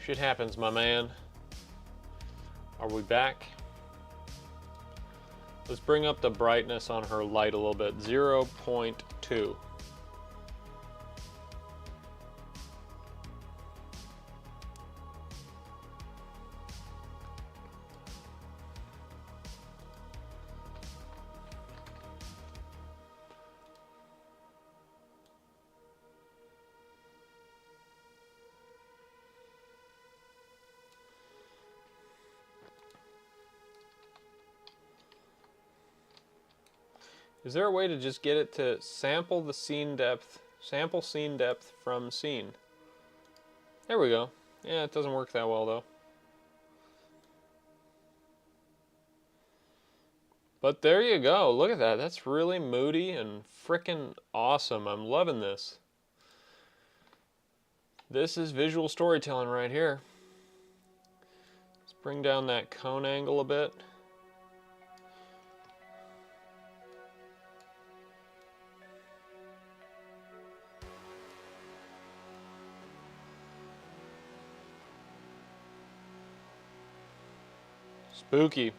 Shit happens, my man. Are we back? Let's bring up the brightness on her light a little bit. 0.2. Is there a way to just get it to sample the scene depth, sample scene depth from scene? There we go. Yeah, it doesn't work that well though. But there you go. Look at that. That's really moody and frickin' awesome. I'm loving this. This is visual storytelling right here. Let's bring down that cone angle a bit. Spooky.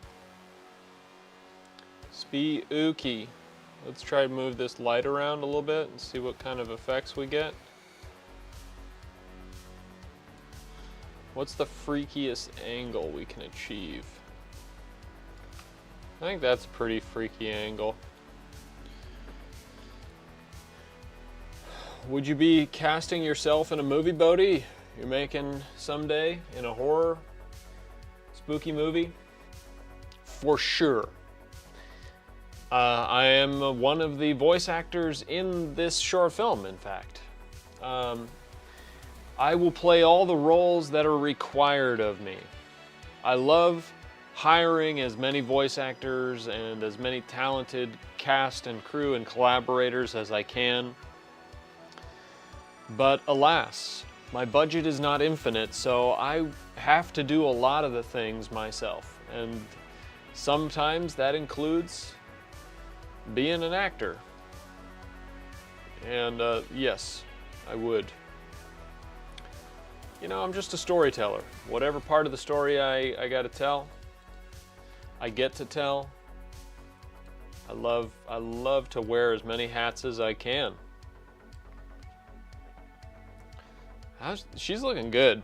Spooky. Let's try to move this light around a little bit and see what kind of effects we get. What's the freakiest angle we can achieve? I think that's a pretty freaky angle. Would you be casting yourself in a movie, Bodhi? You're making someday in a horror, spooky movie? For sure. I am one of the voice actors in this short film, in fact. I will play all the roles that are required of me. I love hiring as many voice actors and as many talented cast and crew and collaborators as I can. But alas, my budget is not infinite, so I have to do a lot of the things myself. And sometimes that includes being an actor. And yes, I would. You know, I'm just a storyteller. Whatever part of the story I got to tell, I get to tell. I love to wear as many hats as I can. She's looking good.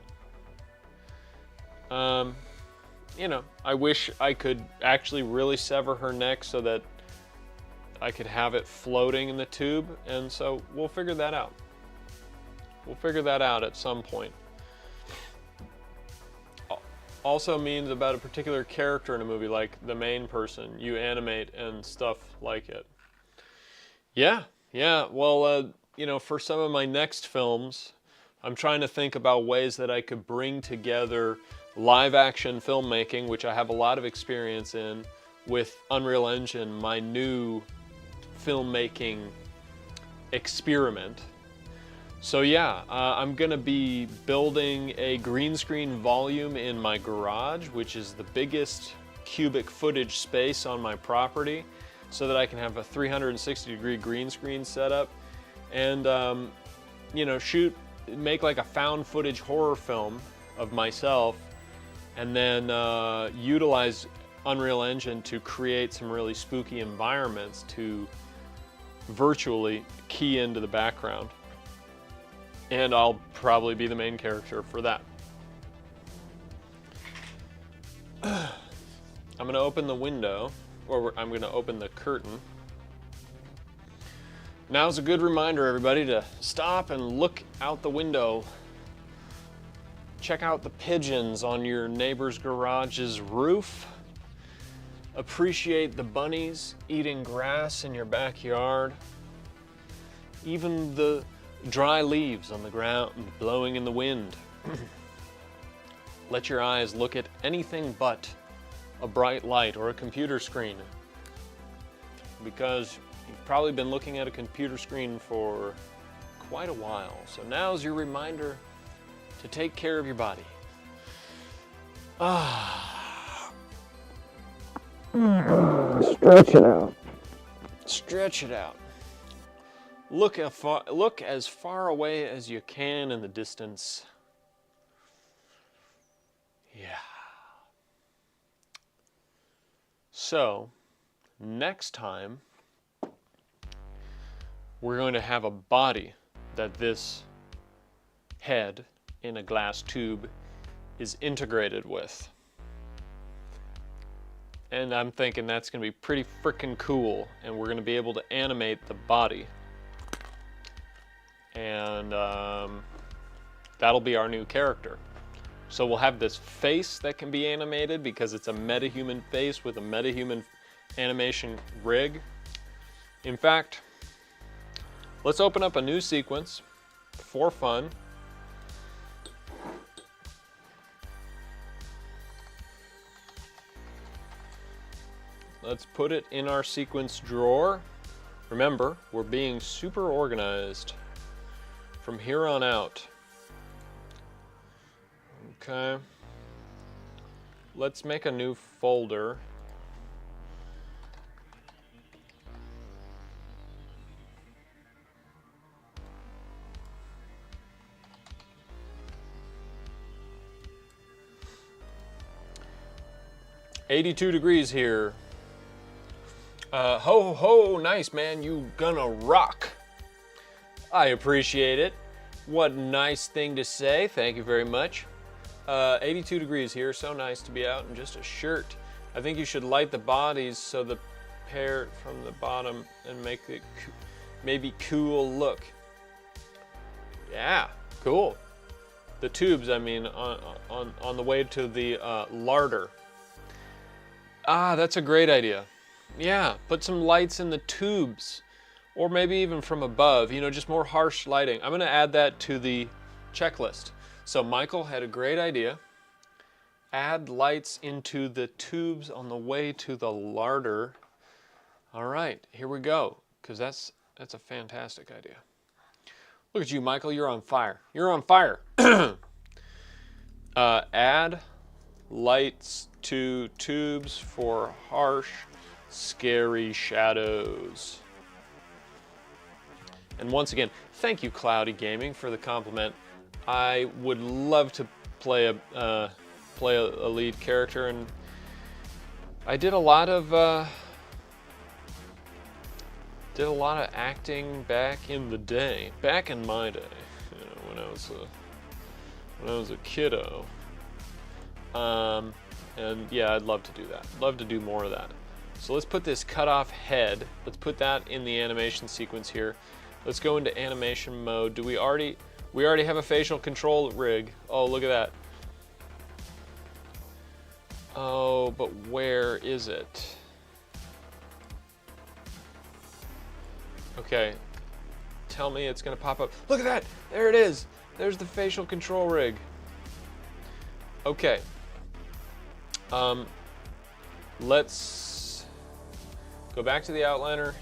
You know, I wish I could actually really sever her neck so that I could have it floating in the tube, and so we'll figure that out. We'll figure that out at some point. Also means about a particular character in a movie, like the main person, you animate and stuff like it. Yeah, well, you know, for some of my next films, I'm trying to think about ways that I could bring together live action filmmaking, which I have a lot of experience in, with Unreal Engine, my new filmmaking experiment. So yeah, I'm gonna be building a green screen volume in my garage, which is the biggest cubic footage space on my property, so that I can have a 360-degree green screen setup and you know, make like a found footage horror film of myself, and then utilize Unreal Engine to create some really spooky environments to virtually key into the background. And I'll probably be the main character for that. I'm gonna open the window, or I'm gonna open the curtain. Now's a good reminder, everybody, to stop and look out the window. Check out the pigeons on your neighbor's garage's roof. Appreciate the bunnies eating grass in your backyard. Even the dry leaves on the ground blowing in the wind. Let your eyes look at anything but a bright light or a computer screen, because you've probably been looking at a computer screen for quite a while. So now's your reminder to take care of your body. Stretch it out. Stretch it out. Look as far away as you can in the distance. Yeah. So, next time, we're going to have a body that this head in a glass tube is integrated with. And I'm thinking that's going to be pretty freaking cool, and we're going to be able to animate the body. And that'll be our new character. So we'll have this face that can be animated because it's a metahuman face with a metahuman animation rig. In fact, let's open up a new sequence for fun. Let's put it in our sequence drawer. Remember, we're being super organized from here on out. Okay. Let's make a new folder. "82 degrees here. Ho ho, nice man, you gonna rock." I appreciate it. What nice thing to say. Thank you very much. 82 degrees here. So nice to be out in just a shirt. I think you should light the bodies so the pair from the bottom and make it maybe cool look. Yeah, cool. The tubes, I mean, on the way to the larder. Ah, that's a great idea. Yeah, put some lights in the tubes. Or maybe even from above, you know, just more harsh lighting. I'm going to add that to the checklist. So Michael had a great idea. Add lights into the tubes on the way to the larder. All right, here we go, because that's a fantastic idea. Look at you, Michael, you're on fire. You're on fire. Add lights to tubes for harsh, scary shadows. And once again, thank you, Cloudy Gaming, for the compliment. I would love to play a lead character, and I did a lot of acting back in the day, back in my day, you know, when I was a kiddo. And yeah, I'd love to do that. Love to do more of that. So let's put this cut off head. Let's put that in the animation sequence here. Let's go into animation mode. We already have a facial control rig. Oh, look at that. Oh, but where is it? Okay. Tell me it's gonna pop up. Look at that! There it is! There's the facial control rig. Okay. Let's go back to the outliner.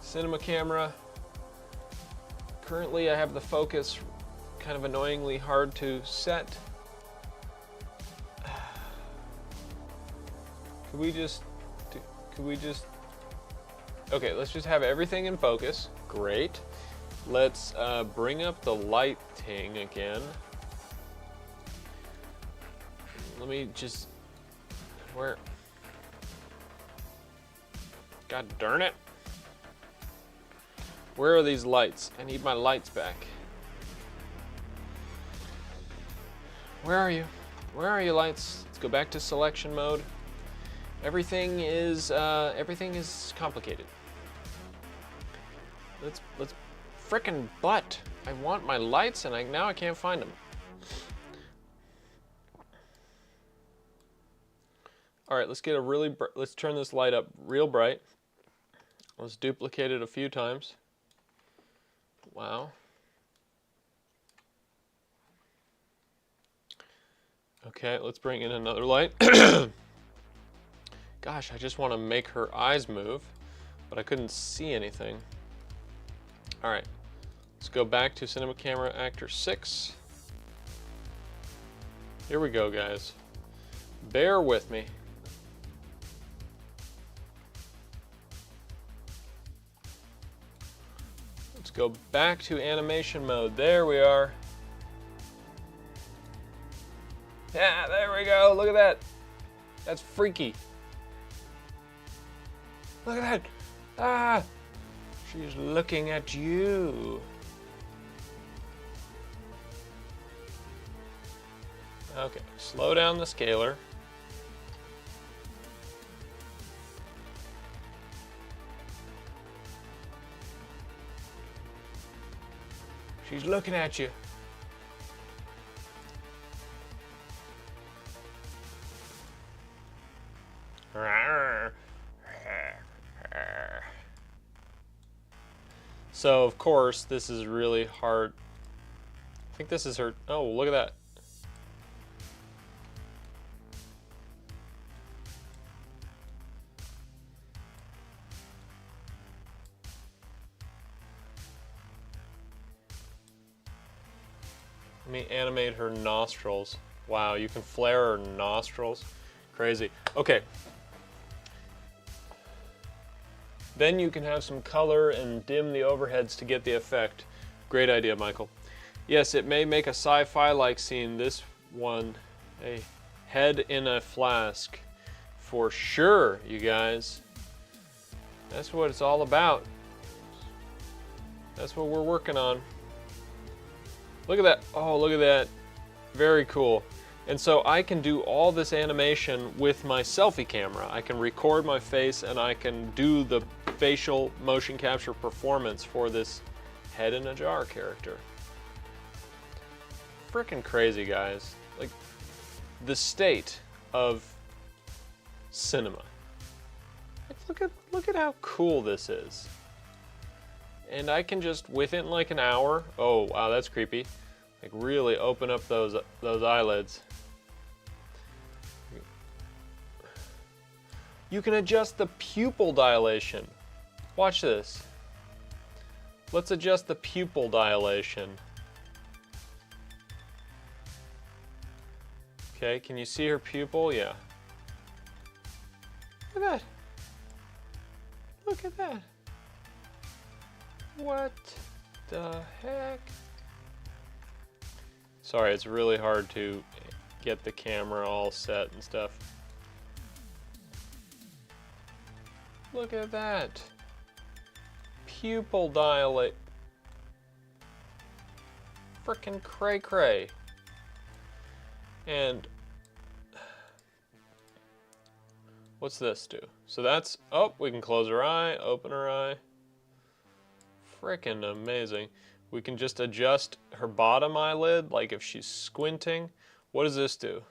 Cinema camera. Currently I have the focus kind of annoyingly hard to set. Could we just, okay, let's just have everything in focus. Great. Let's bring up the lighting again. Let me just, where, God darn it. Where are these lights? I need my lights back. Where are you? Where are you, lights? Let's go back to selection mode. Everything is complicated. Let's frickin' butt. I want my lights and now I can't find them. All right, let's get a really let's turn this light up real bright. Let's duplicate it a few times. Wow. Okay, let's bring in another light. Gosh, I just want to make her eyes move, but I couldn't see anything. All right, let's go back to Cinema Camera Actor 6. Here we go, guys. Bear with me. Let's go back to animation mode. There we are. Yeah, there we go. Look at that. That's freaky. Look at that. Ah, she's looking at you. Okay, slow down the scaler. She's looking at you. So, of course, this is really hard. I think this is her. Oh, look at that. Let me animate her nostrils. Wow, you can flare her nostrils. Crazy. Okay. Then you can have some color and dim the overheads to get the effect. Great idea, Michael. Yes, it may make a sci-fi-like scene. This one, a head in a flask. For sure, you guys. That's what it's all about. That's what we're working on. Look at that. Oh, look at that. Very cool. And so I can do all this animation with my selfie camera. I can record my face and I can do the facial motion capture performance for this head in a jar character. Frickin' crazy, guys. Like, the state of cinema. Like, look at how cool this is. And I can just, within like an hour, oh wow, that's creepy. Like really open up those eyelids. You can adjust the pupil dilation. Watch this. Let's adjust the pupil dilation. Okay, can you see her pupil? Yeah. Look at that. Look at that. What the heck? Sorry, it's really hard to get the camera all set and stuff. Look at that. Pupil dilate. Frickin' cray cray. And what's this do? So that's, oh, we can close her eye, open her eye. Frickin' amazing. We can just adjust her bottom eyelid, like if she's squinting. What does this do?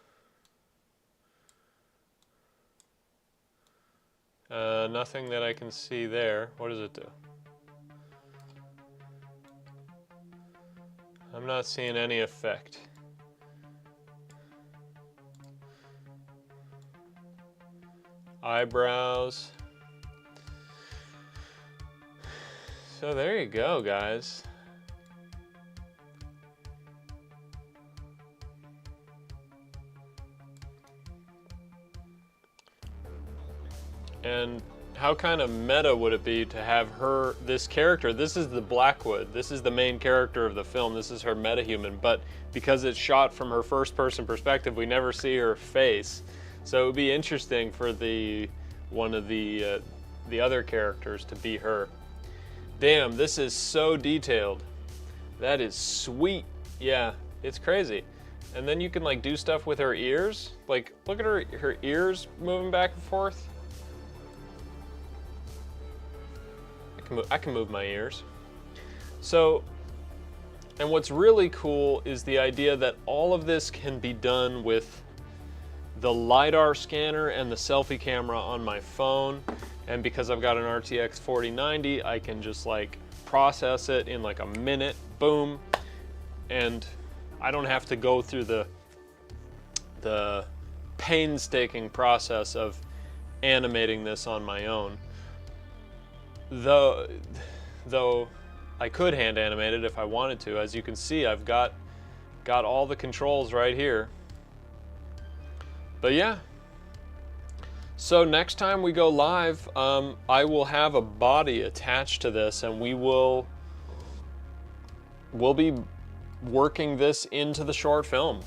Nothing that I can see there. What does it do? I'm not seeing any effect. Eyebrows. So there you go, guys. And how kind of meta would it be to have her, this character, this is the Blackwood, this is the main character of the film, this is her metahuman, but because it's shot from her first person perspective, we never see her face. So it would be interesting for one of the other characters to be her. Damn, this is so detailed. That is sweet. Yeah, it's crazy. And then you can like do stuff with her ears. Like, look at her ears moving back and forth. I can move my ears. So, and what's really cool is the idea that all of this can be done with the LiDAR scanner and the selfie camera on my phone. And because I've got an RTX 4090, I can just like process it in like a minute, boom. And I don't have to go through the painstaking process of animating this on my own. Though I could hand animate it if I wanted to. As you can see, I've got all the controls right here. But yeah. So next time we go live, I will have a body attached to this, and we'll be working this into the short film.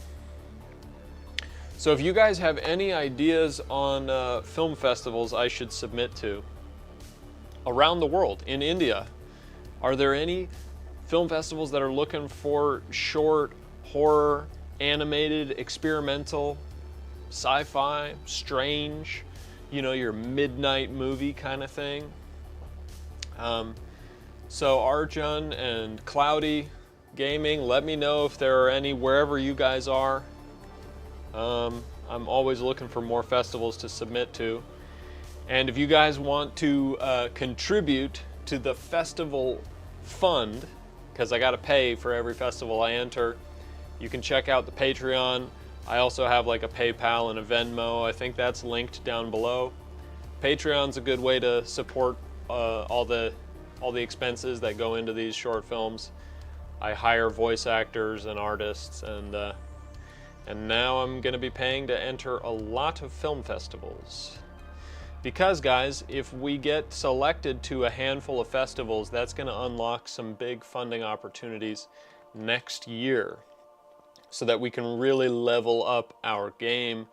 So if you guys have any ideas on film festivals I should submit to around the world, in India, are there any film festivals that are looking for short, horror, animated, experimental, sci-fi, strange, you know, your midnight movie kind of thing? So Arjun and Cloudy Gaming, let me know if there are any wherever you guys are. I'm always looking for more festivals to submit to. And if you guys want to contribute to the festival fund, because I got to pay for every festival I enter, you can check out the Patreon. I also have like a PayPal and a Venmo. I think that's linked down below. Patreon's a good way to support all the expenses that go into these short films. I hire voice actors and artists, and And now I'm going to be paying to enter a lot of film festivals. Because guys, if we get selected to a handful of festivals, that's going to unlock some big funding opportunities next year so that we can really level up our game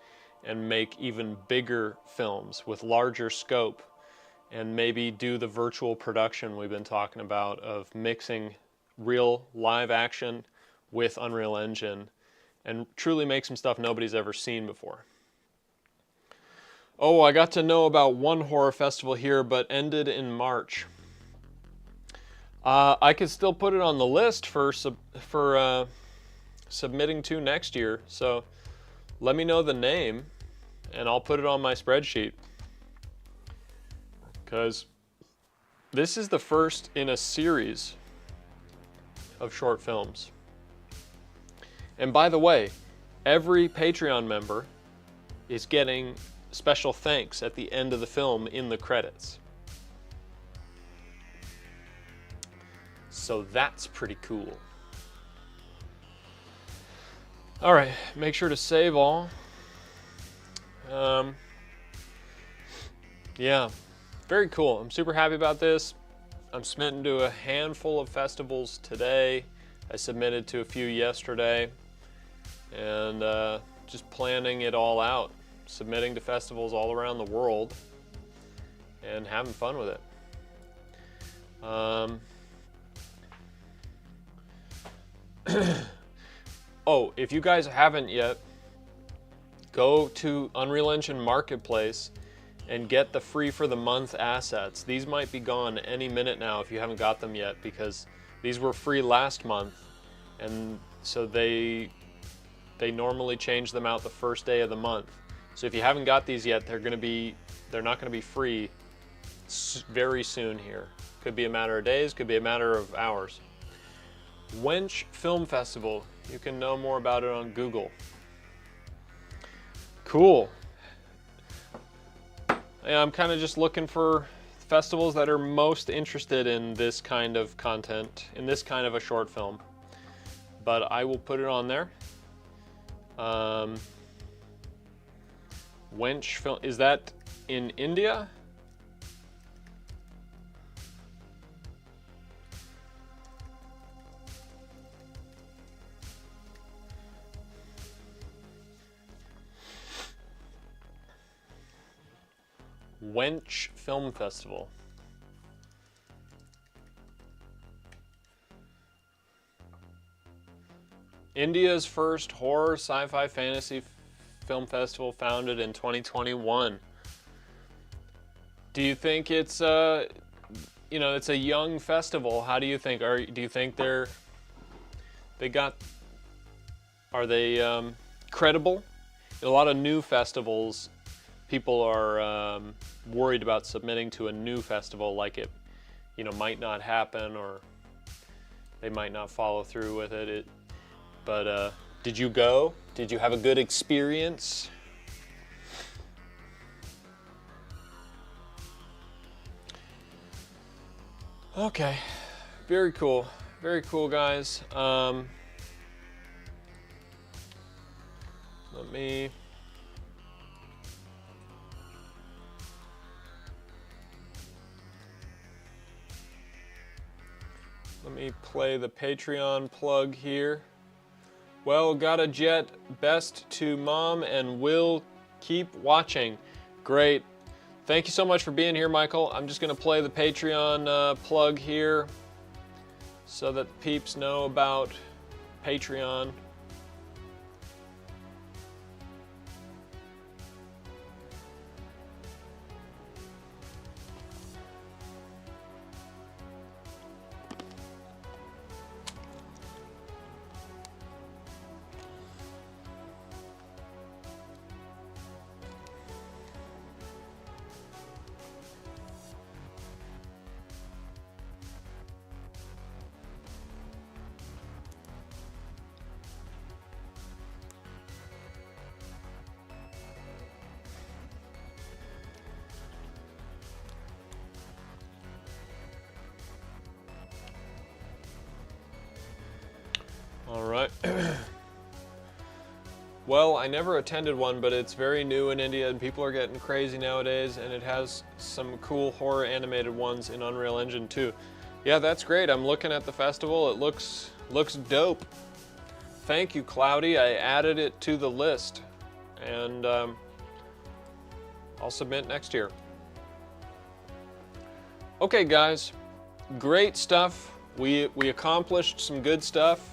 and make even bigger films with larger scope, and maybe do the virtual production we've been talking about of mixing real live action with Unreal Engine and truly make some stuff nobody's ever seen before. Oh, I got to know about one horror festival here, but ended in March. I could still put it on the list for submitting to next year, so let me know the name and I'll put it on my spreadsheet. Because this is the first in a series of short films. And by the way, every Patreon member is getting special thanks at the end of the film in the credits. So that's pretty cool. All right, make sure to save all. Yeah, very cool. I'm super happy about this. I'm submitting to a handful of festivals today. I submitted to a few yesterday, and just planning it all out. Submitting to festivals all around the world and having fun with it. Oh, if you guys haven't yet, go to Unreal Engine Marketplace and get the free for the month assets. These might be gone any minute now if you haven't got them yet, because these were free last month, and so they normally change them out the first day of the month. So if you haven't got these yet, they're not gonna be free very soon here. Could be a matter of days, could be a matter of hours. Wench Film Festival, you can know more about it on Google. Cool. Yeah, I'm kind of just looking for festivals that are most interested in this kind of content, in this kind of a short film. But I will put it on there. Wench Film, is that in India? Wench Film Festival. India's first horror sci-fi fantasy film festival, founded in 2021. Do you think it's it's a young festival? How do you think? Do you think are they credible? A lot of new festivals, people are worried about submitting to a new festival, like it, might not happen, or they might not follow through with it. But did you go? Did you have a good experience? Okay, very cool, guys. Let me play the Patreon plug here. Well, got a jet. Best to Mom, and will keep watching. Great. Thank you so much for being here, Michael. I'm just going to play the Patreon plug here so that peeps know about Patreon. Well, I never attended one, but it's very new in India and people are getting crazy nowadays, and it has some cool horror animated ones in Unreal Engine too. Yeah, that's great. I'm looking at the festival. It looks dope. Thank you, Cloudy. I added it to the list, and I'll submit next year. Okay, guys, great stuff. We accomplished some good stuff.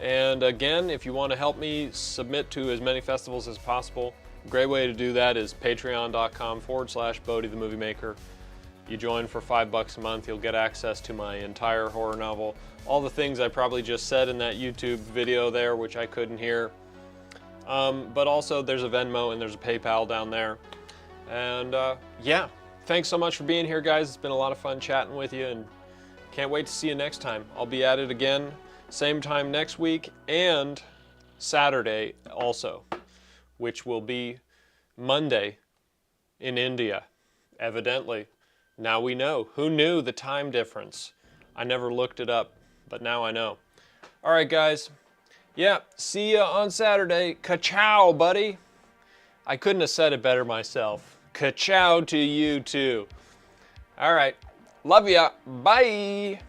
And again, if you want to help me submit to as many festivals as possible, a great way to do that is patreon.com/Bodhi the Movie Maker. You join for $5 a month, you'll get access to my entire horror novel. All the things I probably just said in that YouTube video there, which I couldn't hear. But also there's a Venmo and there's a PayPal down there. And yeah, thanks so much for being here, guys. It's been a lot of fun chatting with you, and can't wait to see you next time. I'll be at it again, same time next week, and Saturday also, which will be Monday in India, evidently. Now we know. Who knew the time difference? I never looked it up, but now I know. All right, guys. Yeah, see ya on Saturday. Ka-chow, buddy. I couldn't have said it better myself. Ka-chow to you, too. All right. Love ya. Bye.